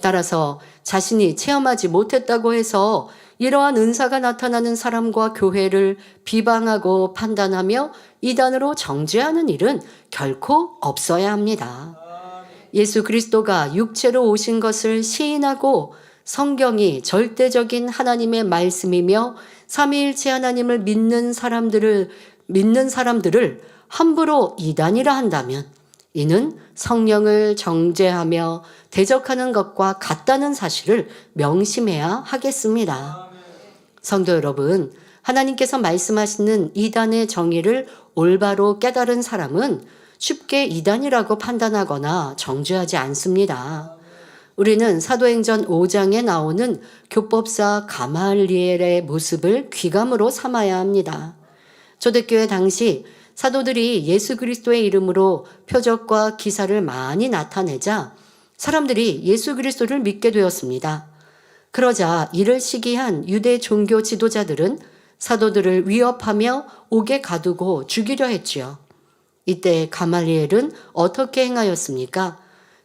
따라서 자신이 체험하지 못했다고 해서 이러한 은사가 나타나는 사람과 교회를 비방하고 판단하며 이단으로 정죄하는 일은 결코 없어야 합니다. 예수 그리스도가 육체로 오신 것을 시인하고 성경이 절대적인 하나님의 말씀이며 삼위일체 하나님을 믿는 사람들을 함부로 이단이라 한다면 이는 성령을 정죄하며 대적하는 것과 같다는 사실을 명심해야 하겠습니다. 성도 여러분, 하나님께서 말씀하시는 이단의 정의를 올바로 깨달은 사람은 쉽게 이단이라고 판단하거나 정죄하지 않습니다. 우리는 사도행전 5장에 나오는 교법사 가말리엘의 모습을 귀감으로 삼아야 합니다. 초대교회 당시 사도들이 예수 그리스도의 이름으로 표적과 기사를 많이 나타내자 사람들이 예수 그리스도를 믿게 되었습니다. 그러자 이를 시기한 유대 종교 지도자들은 사도들을 위협하며 옥에 가두고 죽이려 했지요. 이때 가말리엘은 어떻게 행하였습니까?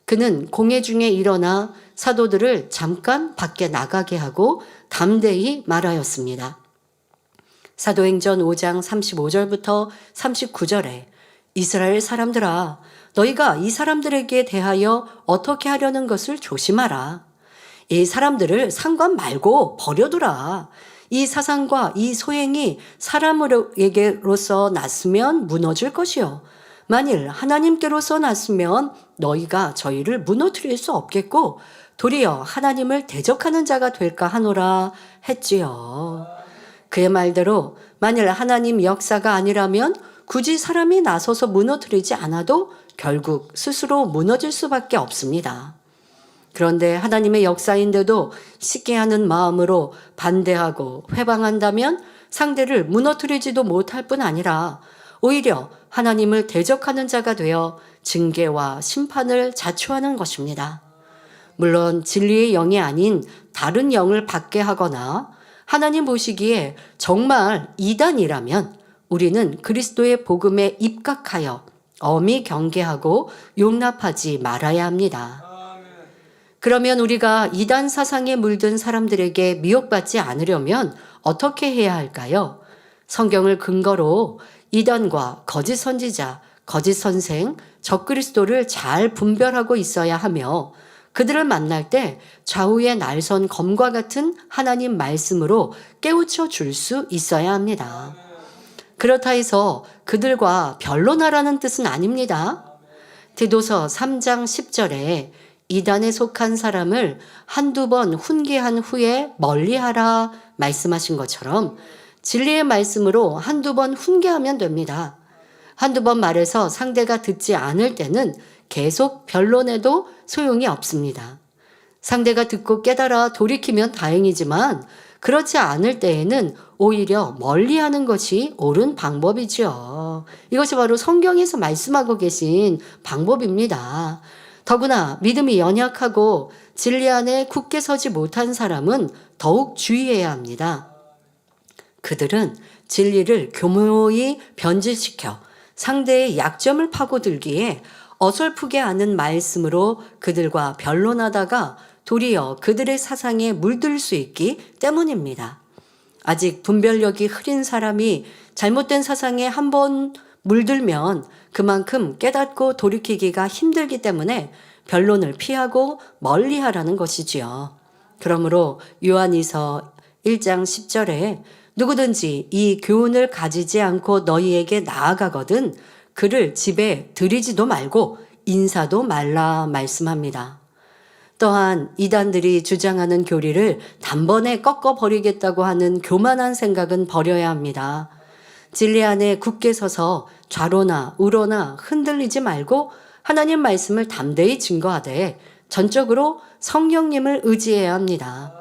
그는 공회 중에 일어나 사도들을 잠깐 밖에 나가게 하고 담대히 말하였습니다. 사도행전 5장 35절부터 39절에 이스라엘 사람들아, 너희가 이 사람들에게 대하여 어떻게 하려는 것을 조심하라. 이 사람들을 상관 말고 버려두라. 이 사상과 이 소행이 사람에게로서 났으면 무너질 것이요. 만일 하나님께로서 났으면 너희가 저희를 무너뜨릴 수 없겠고 도리어 하나님을 대적하는 자가 될까 하노라 했지요. 그의 말대로 만일 하나님 역사가 아니라면 굳이 사람이 나서서 무너뜨리지 않아도 결국 스스로 무너질 수밖에 없습니다. 그런데 하나님의 역사인데도 시기하는 마음으로 반대하고 회방한다면 상대를 무너뜨리지도 못할 뿐 아니라 오히려 하나님을 대적하는 자가 되어 징계와 심판을 자초하는 것입니다. 물론 진리의 영이 아닌 다른 영을 받게 하거나 하나님 보시기에 정말 이단이라면 우리는 그리스도의 복음에 입각하여 엄히 경계하고 용납하지 말아야 합니다. 그러면 우리가 이단 사상에 물든 사람들에게 미혹받지 않으려면 어떻게 해야 할까요? 성경을 근거로 이단과 거짓 선지자, 거짓 선생, 적그리스도를 잘 분별하고 있어야 하며 그들을 만날 때 좌우의 날선 검과 같은 하나님 말씀으로 깨우쳐 줄 수 있어야 합니다. 그렇다 해서 그들과 변론하라는 뜻은 아닙니다. 디도서 3장 10절에 이단에 속한 사람을 한두 번 훈계한 후에 멀리하라 말씀하신 것처럼 진리의 말씀으로 한두 번 훈계하면 됩니다. 한두 번 말해서 상대가 듣지 않을 때는 계속 변론해도 소용이 없습니다. 상대가 듣고 깨달아 돌이키면 다행이지만 그렇지 않을 때에는 오히려 멀리하는 것이 옳은 방법이죠. 이것이 바로 성경에서 말씀하고 계신 방법입니다. 더구나 믿음이 연약하고 진리 안에 굳게 서지 못한 사람은 더욱 주의해야 합니다. 그들은 진리를 교묘히 변질시켜 상대의 약점을 파고들기에 어설프게 아는 말씀으로 그들과 변론하다가 도리어 그들의 사상에 물들 수 있기 때문입니다. 아직 분별력이 흐린 사람이 잘못된 사상에 한번 물들면 그만큼 깨닫고 돌이키기가 힘들기 때문에 변론을 피하고 멀리하라는 것이지요. 그러므로 요한이서 1장 10절에 누구든지 이 교훈을 가지지 않고 너희에게 나아가거든 그를 집에 들이지도 말고 인사도 말라 말씀합니다. 또한 이단들이 주장하는 교리를 단번에 꺾어버리겠다고 하는 교만한 생각은 버려야 합니다. 진리 안에 굳게 서서 좌로나 우로나 흔들리지 말고 하나님 말씀을 담대히 증거하되 전적으로 성령님을 의지해야 합니다.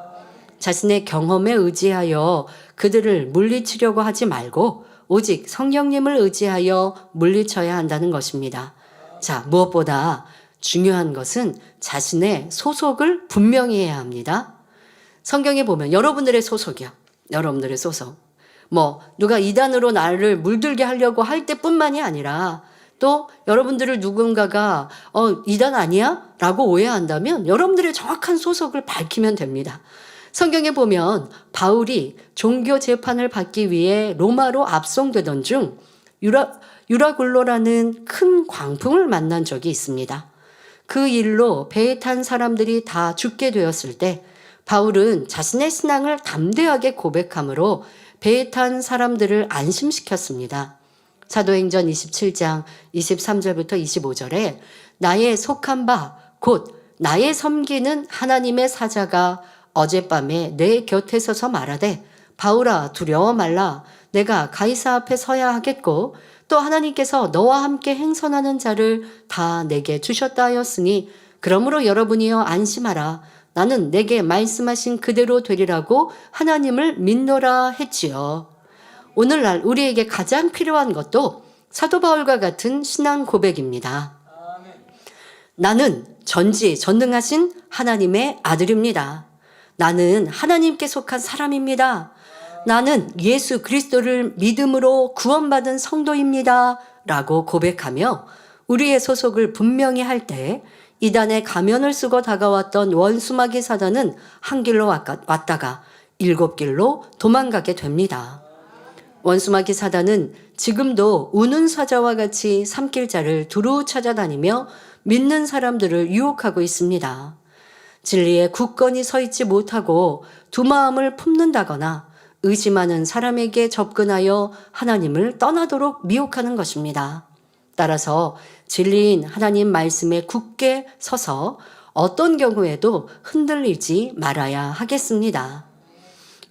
자신의 경험에 의지하여 그들을 물리치려고 하지 말고 오직 성령님을 의지하여 물리쳐야 한다는 것입니다. 자, 무엇보다 중요한 것은 자신의 소속을 분명히 해야 합니다. 성경에 보면 여러분들의 소속이요. 여러분들의 소속. 누가 이단으로 나를 물들게 하려고 할 때뿐만이 아니라 또 여러분들을 누군가가 이단 아니야? 라고 오해한다면 여러분들의 정확한 소속을 밝히면 됩니다. 성경에 보면 바울이 종교 재판을 받기 위해 로마로 압송되던 중 유라굴로라는 큰 광풍을 만난 적이 있습니다. 그 일로 배에 탄 사람들이 다 죽게 되었을 때 바울은 자신의 신앙을 담대하게 고백함으로 배에 탄 사람들을 안심시켰습니다. 사도행전 27장 23절부터 25절에 나의 속한 바 곧 나의 섬기는 하나님의 사자가 어젯밤에 내 곁에 서서 말하되 바울아 두려워 말라 내가 가이사 앞에 서야 하겠고 또 하나님께서 너와 함께 행선하는 자를 다 내게 주셨다 하였으니 그러므로 여러분이여 안심하라 나는 내게 말씀하신 그대로 되리라고 하나님을 믿노라 했지요. 오늘날 우리에게 가장 필요한 것도 사도 바울과 같은 신앙 고백입니다. 나는 전지전능하신 하나님의 아들입니다. 나는 하나님께 속한 사람입니다. 나는 예수 그리스도를 믿음으로 구원받은 성도입니다. 라고 고백하며 우리의 소속을 분명히 할 때 이단의 가면을 쓰고 다가왔던 원수마귀 사단은 한 길로 왔다가 7길로 도망가게 됩니다. 원수마귀 사단은 지금도 우는 사자와 같이 삼킬자를 두루 찾아다니며 믿는 사람들을 유혹하고 있습니다. 진리에 굳건히 서 있지 못하고 두 마음을 품는다거나 의심하는 사람에게 접근하여 하나님을 떠나도록 미혹하는 것입니다. 따라서 진리인 하나님 말씀에 굳게 서서 어떤 경우에도 흔들리지 말아야 하겠습니다.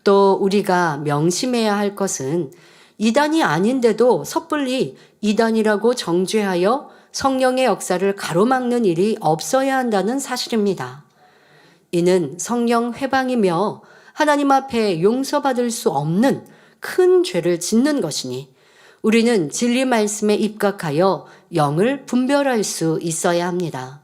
또 우리가 명심해야 할 것은 이단이 아닌데도 섣불리 이단이라고 정죄하여 성령의 역사를 가로막는 일이 없어야 한다는 사실입니다. 이는 성령 회방이며 하나님 앞에 용서받을 수 없는 큰 죄를 짓는 것이니 우리는 진리 말씀에 입각하여 영을 분별할 수 있어야 합니다.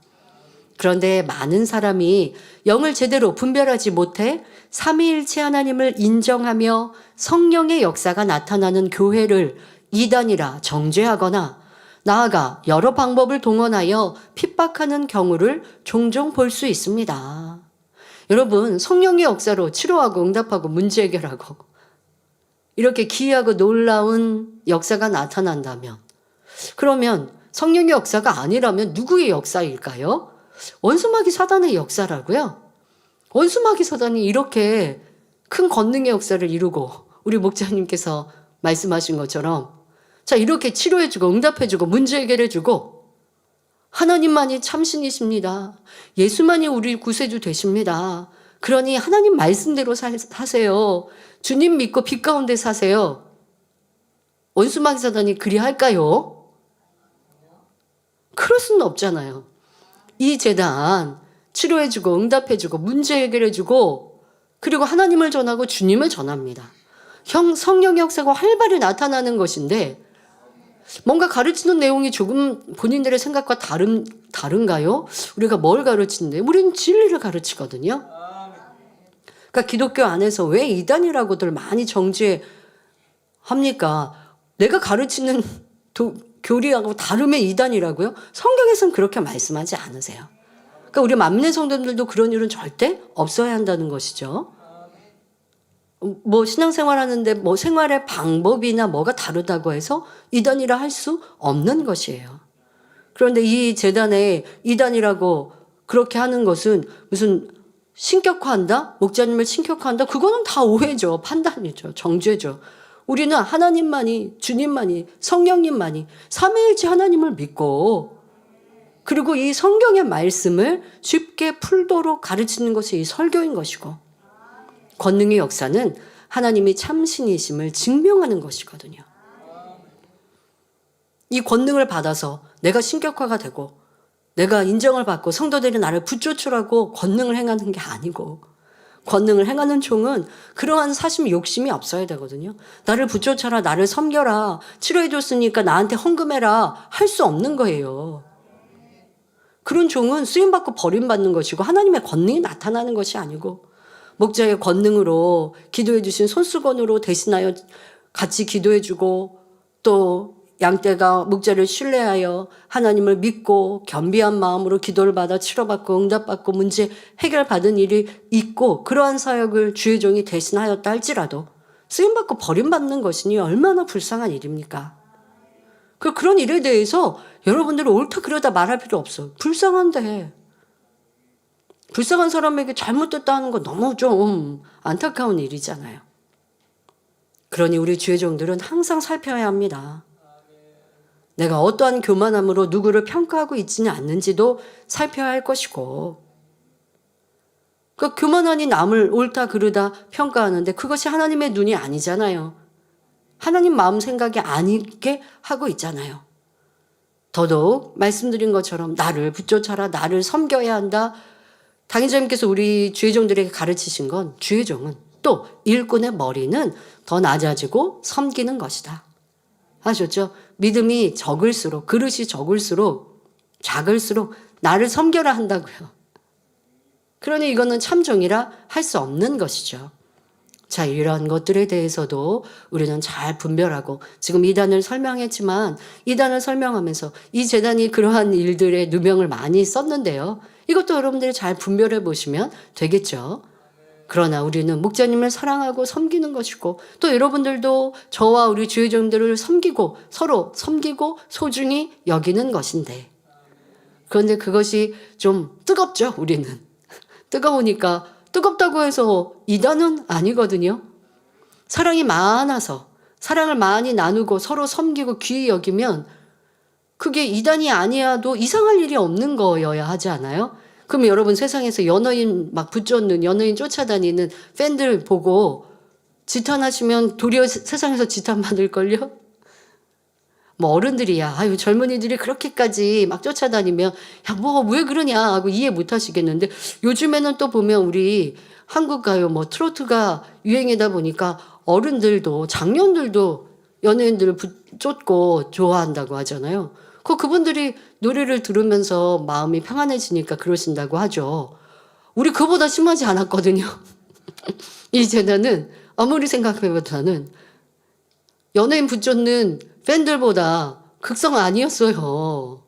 그런데 많은 사람이 영을 제대로 분별하지 못해 삼위일체 하나님을 인정하며 성령의 역사가 나타나는 교회를 이단이라 정죄하거나 나아가 여러 방법을 동원하여 핍박하는 경우를 종종 볼 수 있습니다. 여러분, 성령의 역사로 치료하고 응답하고 문제 해결하고 이렇게 기이하고 놀라운 역사가 나타난다면 그러면 성령의 역사가 아니라면 누구의 역사일까요? 원수마귀 사단의 역사라고요. 원수마귀 사단이 이렇게 큰 권능의 역사를 이루고 우리 목자님께서 말씀하신 것처럼 자 이렇게 치료해주고 응답해주고 문제 해결해주고 하나님만이 참신이십니다. 예수만이 우리 구세주 되십니다. 그러니 하나님 말씀대로 사세요. 주님 믿고 빛 가운데 사세요. 원수마귀 사단이 그리 할까요? 그럴 수는 없잖아요. 이 재단 치료해주고 응답해주고 문제 해결해주고 그리고 하나님을 전하고 주님을 전합니다. 성령의 역사가 활발히 나타나는 것인데 뭔가 가르치는 내용이 조금 본인들의 생각과 다른가요? 우리가 뭘 가르치는데? 우리는 진리를 가르치거든요. 그러니까 기독교 안에서 왜 이단이라고들 많이 정죄합니까? 내가 가르치는 교리하고 다르면 이단이라고요? 성경에서는 그렇게 말씀하지 않으세요. 그러니까 우리 만민의 성도들도 그런 일은 절대 없어야 한다는 것이죠. 신앙생활 하는데 생활의 방법이나 뭐가 다르다고 해서 이단이라 할 수 없는 것이에요. 그런데 이 재단에 이단이라고 그렇게 하는 것은 무슨 신격화한다? 목자님을 신격화한다? 그거는 다 오해죠. 판단이죠. 정죄죠. 우리는 하나님만이, 주님만이, 성령님만이 삼위일체 하나님을 믿고 그리고 이 성경의 말씀을 쉽게 풀도록 가르치는 것이 이 설교인 것이고, 권능의 역사는 하나님이 참신이심을 증명하는 것이거든요. 이 권능을 받아서 내가 신격화가 되고 내가 인정을 받고 성도들이 나를 붙쫓으라고 권능을 행하는 게 아니고, 권능을 행하는 종은 그러한 사심 욕심이 없어야 되거든요. 나를 붙쫓아라, 나를 섬겨라, 치료해줬으니까 나한테 헌금해라 할 수 없는 거예요. 그런 종은 쓰임받고 버림받는 것이고 하나님의 권능이 나타나는 것이 아니고, 목자의 권능으로 기도해 주신 손수건으로 대신하여 같이 기도해 주고, 또 양떼가 목자를 신뢰하여 하나님을 믿고 겸비한 마음으로 기도를 받아 치료받고 응답받고 문제 해결받은 일이 있고, 그러한 사역을 주의 종이 대신하였다 할지라도 쓰임받고 버림받는 것이니 얼마나 불쌍한 일입니까? 그런 일에 대해서 여러분들은 옳다 그러다 말할 필요 없어. 불쌍한데, 불쌍한 사람에게 잘못됐다 하는 건 너무 좀 안타까운 일이잖아요. 그러니 우리 주의 종들은 항상 살펴야 합니다. 내가 어떠한 교만함으로 누구를 평가하고 있지는 않는지도 살펴야 할 것이고, 교만하니 남을 옳다 그르다 평가하는데 그것이 하나님의 눈이 아니잖아요. 하나님 마음 생각이 아니게 하고 있잖아요. 더더욱 말씀드린 것처럼 나를 붙쫓아라, 나를 섬겨야 한다. 당회장님께서 우리 주의 종들에게 가르치신 건, 주의 종은 또 일꾼의 머리는 더 낮아지고 섬기는 것이다 하셨죠. 믿음이 적을수록, 그릇이 적을수록, 작을수록 나를 섬겨라 한다고요. 그러니 이거는 참종이라 할 수 없는 것이죠. 자, 이러한 것들에 대해서도 우리는 잘 분별하고, 지금 이단을 설명했지만 이단을 설명하면서 이 재단이 그러한 일들에 누명을 많이 썼는데요. 이것도 여러분들이 잘 분별해 보시면 되겠죠. 그러나 우리는 목자님을 사랑하고 섬기는 것이고, 또 여러분들도 저와 우리 주의 종들을 섬기고 서로 섬기고 소중히 여기는 것인데, 그런데 그것이 좀 뜨겁죠. 우리는 뜨거우니까, 뜨겁다고 해서 이단은 아니거든요. 사랑이 많아서 사랑을 많이 나누고 서로 섬기고 귀히 여기면 그게 이단이 아니어도 이상할 일이 없는 거여야 하지 않아요? 그럼 여러분, 세상에서 연예인 막 붙잡는, 연예인 쫓아다니는 팬들 보고 지탄하시면 도리어 세상에서 지탄받을걸요? 뭐 어른들이야, 아유 젊은이들이 그렇게까지 막 쫓아다니면 야 뭐 왜 그러냐 하고 이해 못 하시겠는데, 요즘에는 또 보면 우리 한국 가요 뭐 트로트가 유행이다 보니까 어른들도 장년들도 연예인들을 쫓고 좋아한다고 하잖아요. 그분들이 노래를 들으면서 마음이 평안해지니까 그러신다고 하죠. 우리 그보다 심하지 않았거든요. 이 재단은 아무리 생각해보다는 연예인 붙잡는 팬들보다 극성 아니었어요.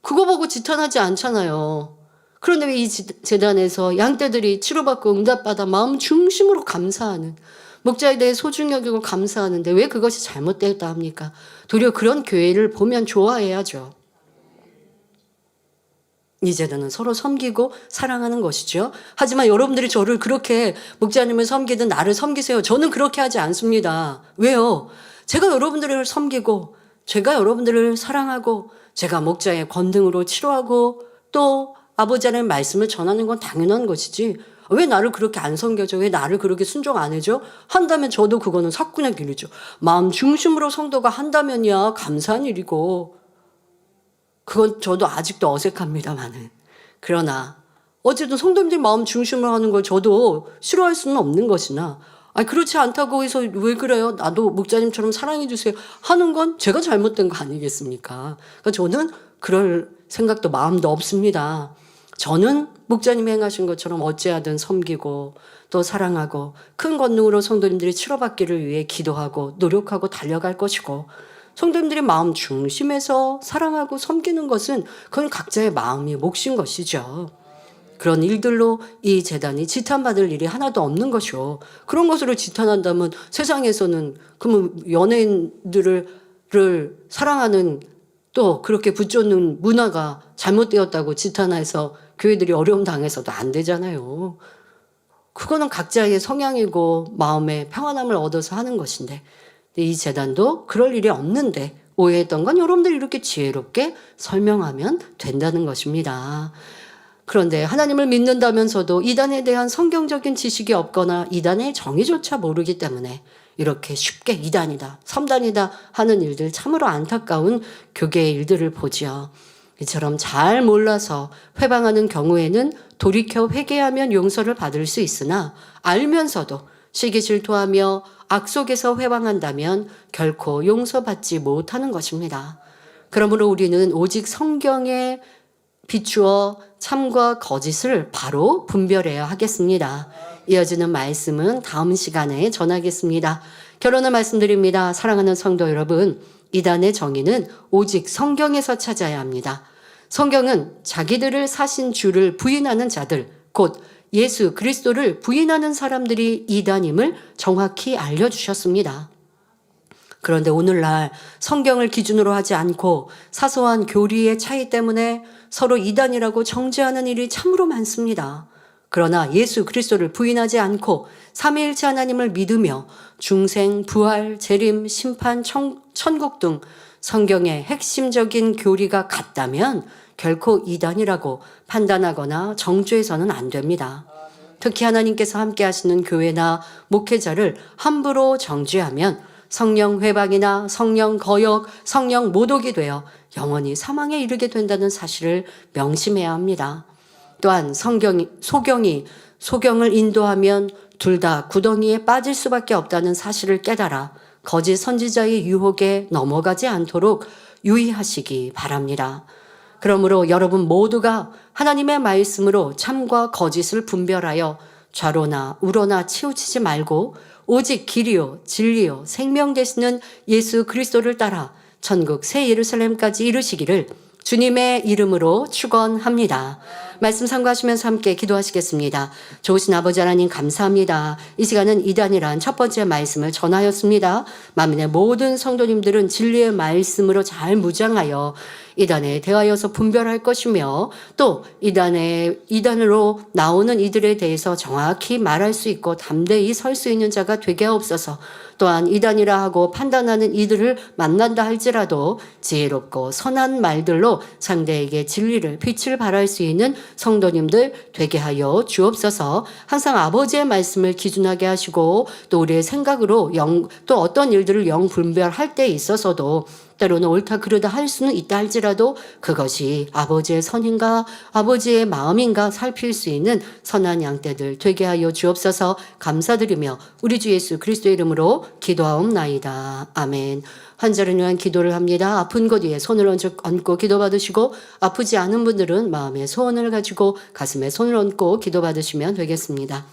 그거 보고 지탄하지 않잖아요. 그런데 왜 이 재단에서 양떼들이 치료받고 응답받아 마음 중심으로 감사하는, 목자에 대해 소중히 여기고 감사하는데 왜 그것이 잘못되었다 합니까? 도리어 그런 교회를 보면 좋아해야죠. 이 재단은 서로 섬기고 사랑하는 것이죠. 하지만 여러분들이 저를 그렇게 목자님을 섬기든 나를 섬기세요. 저는 그렇게 하지 않습니다. 왜요? 제가 여러분들을 섬기고, 제가 여러분들을 사랑하고, 제가 목자의 권능으로 치료하고 또 아버지 하나님의 말씀을 전하는 건 당연한 것이지, 왜 나를 그렇게 안 섬겨줘? 왜 나를 그렇게 순종 안 해줘? 한다면 저도 그거는 사꾼의 길이죠. 마음 중심으로 성도가 한다면야 감사한 일이고, 그건 저도 아직도 어색합니다만은. 그러나 어쨌든 성도님들 마음 중심으로 하는 걸 저도 싫어할 수는 없는 것이나, 그렇지 않다고 해서 왜 그래요? 나도 목자님처럼 사랑해 주세요 하는 건 제가 잘못된 거 아니겠습니까? 그러니까 저는 그럴 생각도 마음도 없습니다. 저는 목자님이 행하신 것처럼 어찌하든 섬기고 또 사랑하고 큰 권능으로 성도님들이 치료받기를 위해 기도하고 노력하고 달려갈 것이고, 성도님들의 마음 중심에서 사랑하고 섬기는 것은 그건 각자의 마음이 몫인 것이죠. 그런 일들로 이 재단이 지탄받을 일이 하나도 없는 것이요. 그런 것으로 지탄한다면 세상에서는 그러면 연예인들을 사랑하는, 또 그렇게 붙잡는 문화가 잘못되었다고 지탄해서 교회들이 어려움 당해서도 안 되잖아요. 그거는 각자의 성향이고 마음의 평안함을 얻어서 하는 것인데, 이 재단도 그럴 일이 없는데 오해했던 건 여러분들이 이렇게 지혜롭게 설명하면 된다는 것입니다. 그런데 하나님을 믿는다면서도 이단에 대한 성경적인 지식이 없거나 이단의 정의조차 모르기 때문에 이렇게 쉽게 이단이다, 3단이다 하는 일들, 참으로 안타까운 교계의 일들을 보지요. 이처럼 잘 몰라서 회방하는 경우에는 돌이켜 회개하면 용서를 받을 수 있으나 알면서도 시기 질투하며 악속에서 회방한다면 결코 용서받지 못하는 것입니다. 그러므로 우리는 오직 성경에 비추어 참과 거짓을 바로 분별해야 하겠습니다. 이어지는 말씀은 다음 시간에 전하겠습니다. 결론을 말씀드립니다. 사랑하는 성도 여러분, 이단의 정의는 오직 성경에서 찾아야 합니다. 성경은 자기들을 사신 주를 부인하는 자들, 곧 예수 그리스도를 부인하는 사람들이 이단임을 정확히 알려주셨습니다. 그런데 오늘날 성경을 기준으로 하지 않고 사소한 교리의 차이 때문에 서로 이단이라고 정죄하는 일이 참으로 많습니다. 그러나 예수 그리스도를 부인하지 않고 삼위일체 하나님을 믿으며 중생, 부활, 재림, 심판, 천국 등 성경의 핵심적인 교리가 같다면 결코 이단이라고 판단하거나 정죄해서는 안 됩니다. 특히 하나님께서 함께 하시는 교회나 목회자를 함부로 정죄하면 성령 회방이나 성령 거역, 성령 모독이 되어 영원히 사망에 이르게 된다는 사실을 명심해야 합니다. 또한 소경을 인도하면 둘 다 구덩이에 빠질 수밖에 없다는 사실을 깨달아 거짓 선지자의 유혹에 넘어가지 않도록 유의하시기 바랍니다. 그러므로 여러분 모두가 하나님의 말씀으로 참과 거짓을 분별하여 좌로나 우로나 치우치지 말고 오직 길이요 진리요 생명 되시는 예수 그리스도를 따라 천국 새 예루살렘까지 이르시기를 주님의 이름으로 축원합니다. 말씀 참고하시면서 함께 기도하시겠습니다. 좋으신 아버지 하나님 감사합니다. 이 시간은 이단이란 첫 번째 말씀을 전하였습니다. 만민의 모든 성도님들은 진리의 말씀으로 잘 무장하여 이단에 대하여서 분별할 것이며 또 이단으로 나오는 이들에 대해서 정확히 말할 수 있고 담대히 설 수 있는 자가 되게 하옵소서. 또한 이단이라 하고 판단하는 이들을 만난다 할지라도 지혜롭고 선한 말들로 상대에게 진리를 빛을 발할 수 있는 성도님들 되게 하여 주옵소서. 항상 아버지의 말씀을 기준하게 하시고 또 우리의 생각으로 또 어떤 일들을 분별할 때 있어서도 때로는 옳다 그르다 할 수는 있다 할지라도 그것이 아버지의 선인가 아버지의 마음인가 살필 수 있는 선한 양떼들 되게 하여 주옵소서. 감사드리며 우리 주 예수 그리스도의 이름으로 기도하옵나이다. 아멘. 환자를 위한 기도를 합니다. 아픈 곳 위에 손을 얹고 기도받으시고 아프지 않은 분들은 마음의 소원을 가지고 가슴에 손을 얹고 기도받으시면 되겠습니다.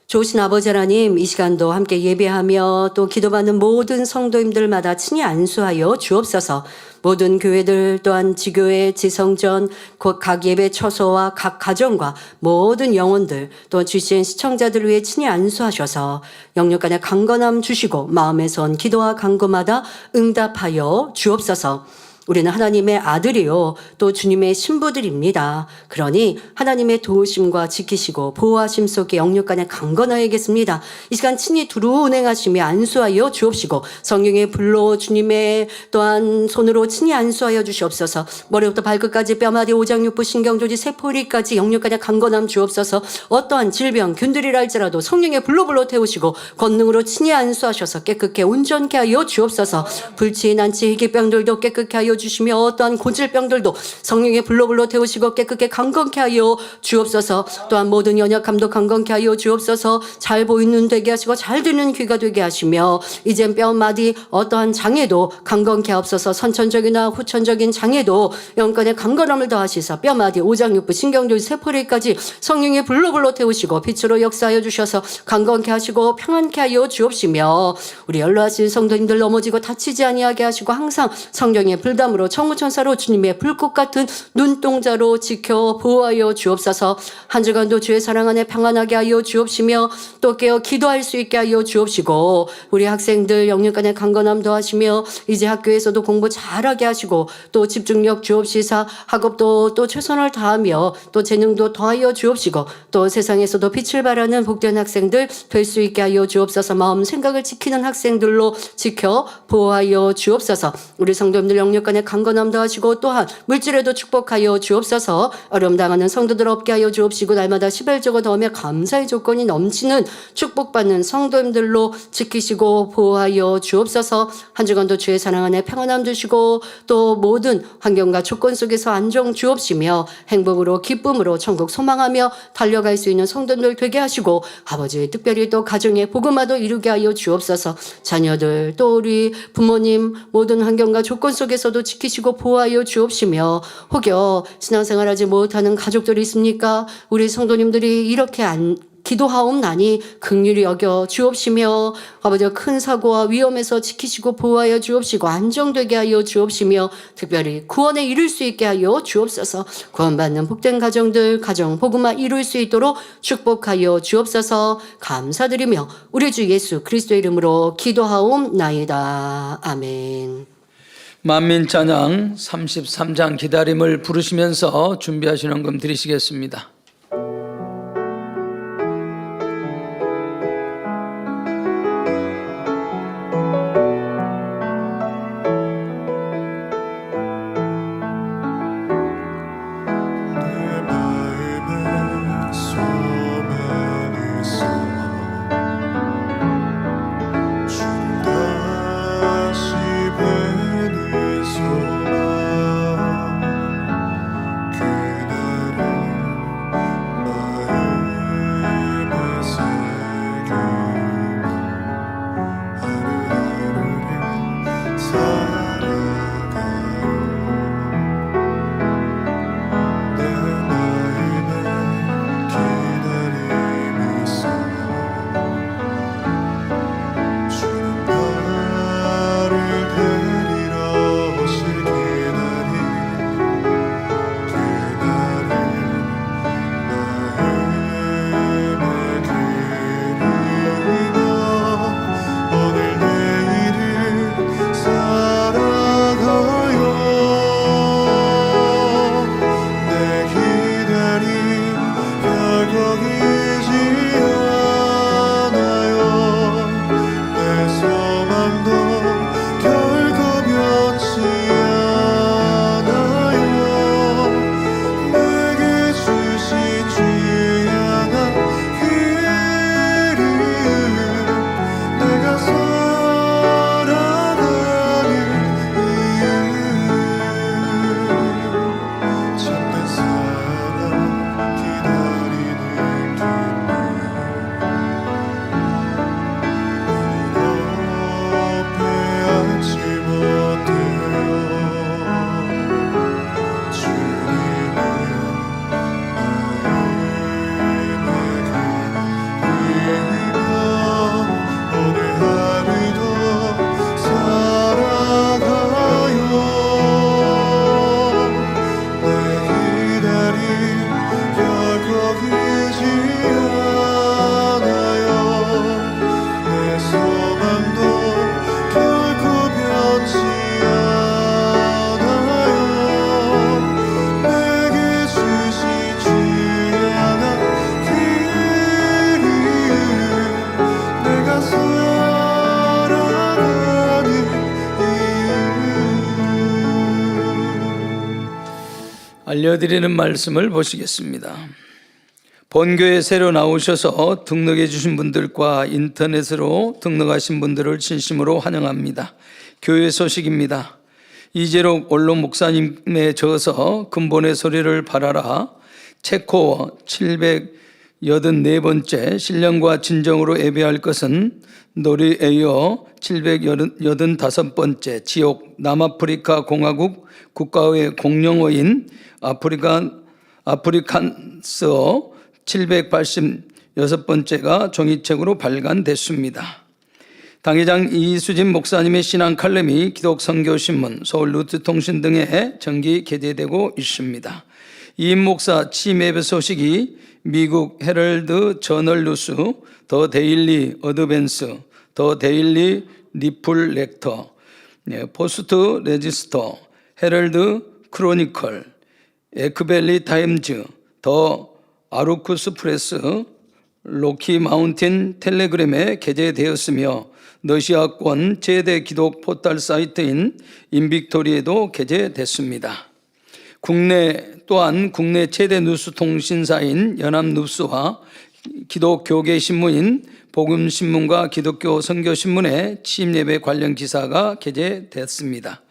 좋으신 아버지 하나님, 이 시간도 함께 예배하며 또 기도받는 모든 성도님들마다 친히 안수하여 주옵소서. 모든 교회들 또한 지교회, 지성전, 각 예배 처소와 각 가정과 모든 영혼들 또 GCN 시청자들을 위해 친히 안수하셔서 영역 간의 강건함 주시고 마음의 선 기도와 간구마다 응답하여 주옵소서. 우리는 하나님의 아들이요 또 주님의 신부들입니다. 그러니 하나님의 도우심과 지키시고 보호하심 속에 영역 간에 강건하여야겠습니다. 이 시간 친히 두루 운행하시며 안수하여 주옵시고 성령의 불로 주님의 또한 손으로 친히 안수하여 주시옵소서. 머리부터 발끝까지 뼈마디 오장육부 신경조지 세포리까지 영역 간에 강건함 주옵소서. 어떠한 질병 균들이라 할지라도 성령의 불로 태우시고 권능으로 친히 안수하셔서 깨끗게 온전케 하여 주옵소서. 불치 난치 희귀병들도 깨끗게 하여 주시며 어떠한 고질병들도 성령의 불로 태우시고 깨끗게 강건케 하여 주옵소서. 또한 모든 연약함도 강건케 하여 주옵소서. 잘 보이는 눈 되게 하시고 잘 듣는 귀가 되게 하시며 이젠 뼈마디 어떠한 장애도 강건케 하옵소서. 선천적이나 후천적인 장애도 영권의 강건함을 더하시사 뼈마디 오장육부 신경조지 세포리까지 성령의 불로 태우시고 빛으로 역사하여 주셔서 강건케 하시고 평안케 하여 주옵시며 우리 연로하신 성도님들 넘어지고 다치지 아니하게 하시고 항상 성령의 불 인감으로 천구천사로 주님의 불꽃 같은 눈동자로 지켜 보호하여 주옵소서. 한 주간도 주의 사랑 안에 평안하게 하여 주옵시며 또 깨어 기도할 수 있게 하여 주옵시고 우리 학생들 영육간의 강건함 더하시며 이제 학교에서도 공부 잘하게 하시고 또 집중력 주옵시사 학업도 또 최선을 다하며 또 재능도 더하여 주옵시고 또 세상에서도 빛을 발하는 복된 학생들 될 수 있게 하여 주옵소서. 마음 생각을 지키는 학생들로 지켜 보호하여 주옵소서. 우리 성도님들 영육간의 강건함 더하시고 또한 물질에도 축복하여 주옵소서. 어려움 당하는 성도들 없게 하여 주옵시고 날마다 시발적으로 더하며 감사의 조건이 넘치는 축복받는 성도님들로 지키시고 보호하여 주옵소서. 한 주간도 주의 사랑 안에 평안함 주시고 또 모든 환경과 조건 속에서 안정 주옵시며 행복으로 기쁨으로 천국 소망하며 달려갈 수 있는 성도들 되게 하시고 아버지 특별히 또 가정의 복음화도 이루게 하여 주옵소서. 자녀들 또 우리 부모님 모든 환경과 조건 속에서도 지키시고 보호하여 주옵시며 혹여 신앙생활하지 못하는 가족들이 있습니까? 우리 성도님들이 이렇게 기도하옵나니 긍휼히 여겨 주옵시며 아버지 큰 사고와 위험에서 지키시고 보호하여 주옵시고 안정되게 하여 주옵시며 특별히 구원에 이룰 수 있게 하여 주옵소서. 구원받는 복된 가정들 가정 복음화 이룰 수 있도록 축복하여 주옵소서. 감사드리며 우리 주 예수 그리스도의 이름으로 기도하옵나이다. 아멘. 만민 찬양 33장 기다림을 부르시면서 준비하신 헌금 드리시겠습니다. 알려드리는 말씀을 보시겠습니다. 본교에 새로 나오셔서 등록해 주신 분들과 인터넷으로 등록하신 분들을 진심으로 환영합니다. 교회 소식입니다. 이재록 원로 목사님에 저어서 근본의 소리를 바라라 체코 784번째 신령과 진정으로 예배할 것은 노르웨이어 785번째 지옥 남아프리카 공화국 국가의 공용어인 아프리칸스어 786번째가 종이책으로 발간됐습니다. 당회장 이수진 목사님의 신앙 칼럼이 기독 선교신문, 서울 루트통신 등에 정기 게재되고 있습니다. 이임 목사 치매배 소식이 미국 헤럴드 저널 뉴스, 더 데일리 어드밴스, 더 데일리 리플렉터, 포스트 레지스터, 헤럴드 크로니컬, 에크밸리 타임즈, 더 아루쿠스 프레스, 로키 마운틴 텔레그램에 게재되었으며 러시아권 최대 기독 포털 사이트인 인빅토리에도 게재됐습니다. 또한 국내 최대 뉴스 통신사인 연합뉴스와 기독교계 신문인 복음신문과 기독교 선교신문에 취임예배 관련 기사가 게재됐습니다.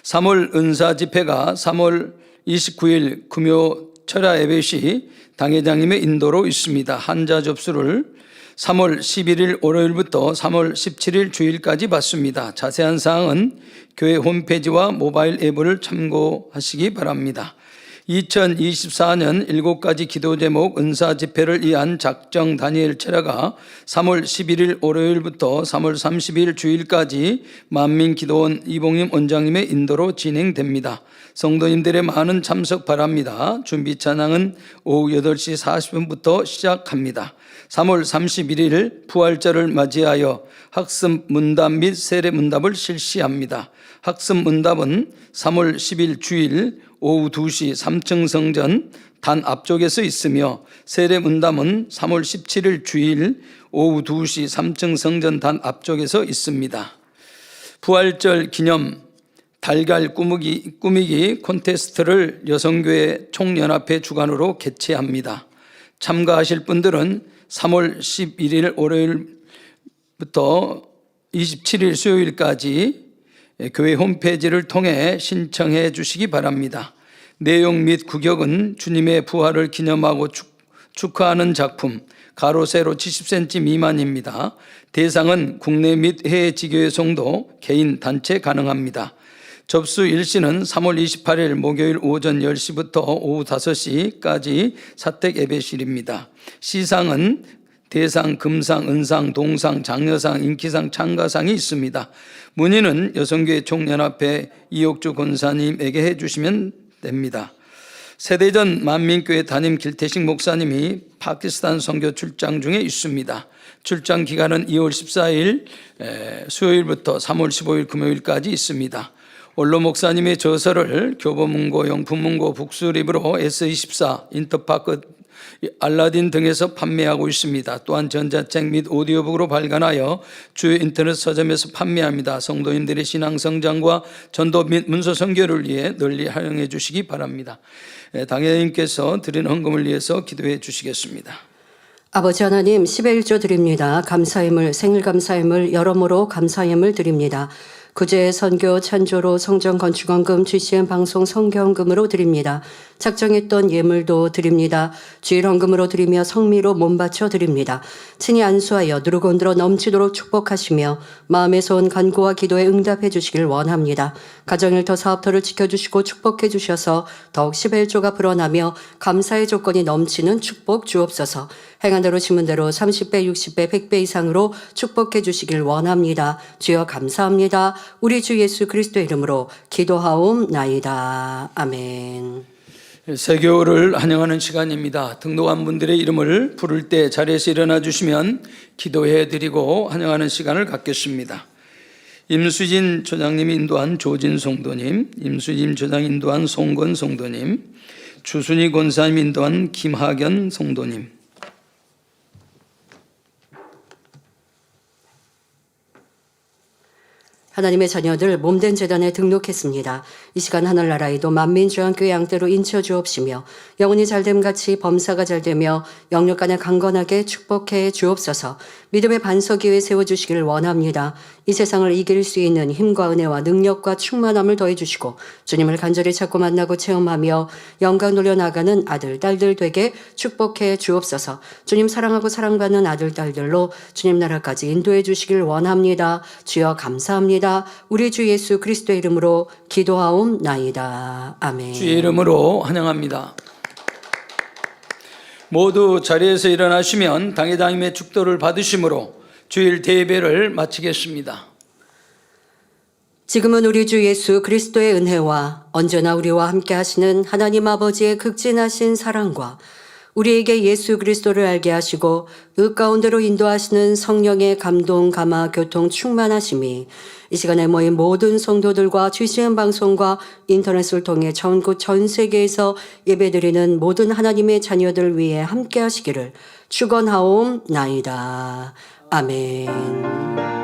3월 은사 집회가 3월 29일 금요 철야 예배 시 당회장님의 인도로 있습니다. 환자 접수를 3월 11일 월요일부터 3월 17일 주일까지 받습니다. 자세한 사항은 교회 홈페이지와 모바일 앱을 참고하시기 바랍니다. 2024년 7가지 기도 제목 은사 집회를 위한 작정 다니엘 철야가 3월 11일 월요일부터 3월 30일 주일까지 만민기도원 이봉임 원장님의 인도로 진행됩니다. 성도님들의 많은 참석 바랍니다. 준비 찬양은 오후 8시 40분부터 시작합니다. 3월 31일 부활절을 맞이하여 학습 문답 및 세례 문답을 실시합니다. 학습 문답은 3월 10일 주일 오후 2시 3층 성전 단 앞쪽에서 있으며 세례 문답은 3월 17일 주일 오후 2시 3층 성전 단 앞쪽에서 있습니다. 부활절 기념 달걀 꾸미기 콘테스트를 여성교회 총연합회 주관으로 개최합니다. 참가하실 분들은 3월 11일 월요일부터 27일 수요일까지 교회 홈페이지를 통해 신청해 주시기 바랍니다. 내용 및 구격은 주님의 부활을 기념하고 축하하는 작품, 가로 세로 70cm 미만입니다. 대상은 국내 및 해외 지교회 성도, 개인, 단체 가능합니다. 접수 일시는 3월 28일 목요일 오전 10시부터 오후 5시까지 사택 예배실입니다. 시상은 대상, 금상, 은상, 동상, 장려상, 인기상, 창가상이 있습니다. 문의는 여성교회 총연합회 이옥주 권사님에게 해주시면 됩니다. 세대전 만민교회 담임 길태식 목사님이 파키스탄 선교 출장 중에 있습니다. 출장 기간은 2월 14일 수요일부터 3월 15일 금요일까지 있습니다. 원로 목사님의 저서를 교보문고, 영풍문고, 북수립으로 S24, 인터파크, 알라딘 등에서 판매하고 있습니다. 또한 전자책 및 오디오북으로 발간하여 주요 인터넷 서점에서 판매합니다. 성도님들의 신앙 성장과 전도 및 문서 선교를 위해 널리 활용해 주시기 바랍니다. 당회장님께서 드린 헌금을 위해서 기도해 주시겠습니다. 아버지 하나님 10의 1조 드립니다. 감사임을 생일 감사임을 여러모로 감사임을 드립니다. 구제 선교 찬조로 성전 건축원금 GCN 방송 성경금으로 드립니다. 작정했던 예물도 드립니다. 주일 헌금으로 드리며 성미로 몸바쳐 드립니다. 친히 안수하여 누르고 흔들어 넘치도록 축복하시며 마음에서 온 간구와 기도에 응답해 주시길 원합니다. 가정일터 사업터를 지켜주시고 축복해 주셔서 더욱 10의 1조가 불어나며 감사의 조건이 넘치는 축복 주옵소서. 행한 대로 심은 대로 30배, 60배, 100배 이상으로 축복해 주시길 원합니다. 주여 감사합니다. 우리 주 예수 그리스도의 이름으로 기도하옵나이다. 아멘. 세교를 환영하는 시간입니다. 등록한 분들의 이름을 부를 때 자리에서 일어나 주시면 기도해 드리고 환영하는 시간을 갖겠습니다. 임수진 조장님이 인도한 조진 성도님, 임수진 조장 인도한 송건 성도님, 주순희 권사님 인도한 김하견 성도님, 하나님의 자녀들 몸된 재단에 등록했습니다. 이 시간 하늘나라에도 만민주한교회 양떼로 인쳐 주옵시며 영혼이 잘됨같이 범사가 잘되며 영육간에 강건하게 축복해 주옵소서. 믿음의 반석 위에 세워주시기를 원합니다. 이 세상을 이길 수 있는 힘과 은혜와 능력과 충만함을 더해주시고 주님을 간절히 찾고 만나고 체험하며 영광 돌려나가는 아들, 딸들 되게 축복해 주옵소서. 주님 사랑하고 사랑받는 아들, 딸들로 주님 나라까지 인도해 주시길 원합니다. 주여 감사합니다. 우리 주 예수 그리스도의 이름으로 기도하옵나이다. 아멘. 주의 이름으로 환영합니다. 모두 자리에서 일어나시면 당회장님의 축도를 받으심으로 주일 대예배를 마치겠습니다. 지금은 우리 주 예수 그리스도의 은혜와 언제나 우리와 함께 하시는 하나님 아버지의 극진하신 사랑과 우리에게 예수 그리스도를 알게 하시고 그 가운데로 인도하시는 성령의 감동, 감화, 교통, 충만하심이 이 시간에 모인 모든 성도들과 GCN 방송과 인터넷을 통해 전국 전 세계에서 예배드리는 모든 하나님의 자녀들 위해 함께 하시기를 축원하옵나이다. 아멘.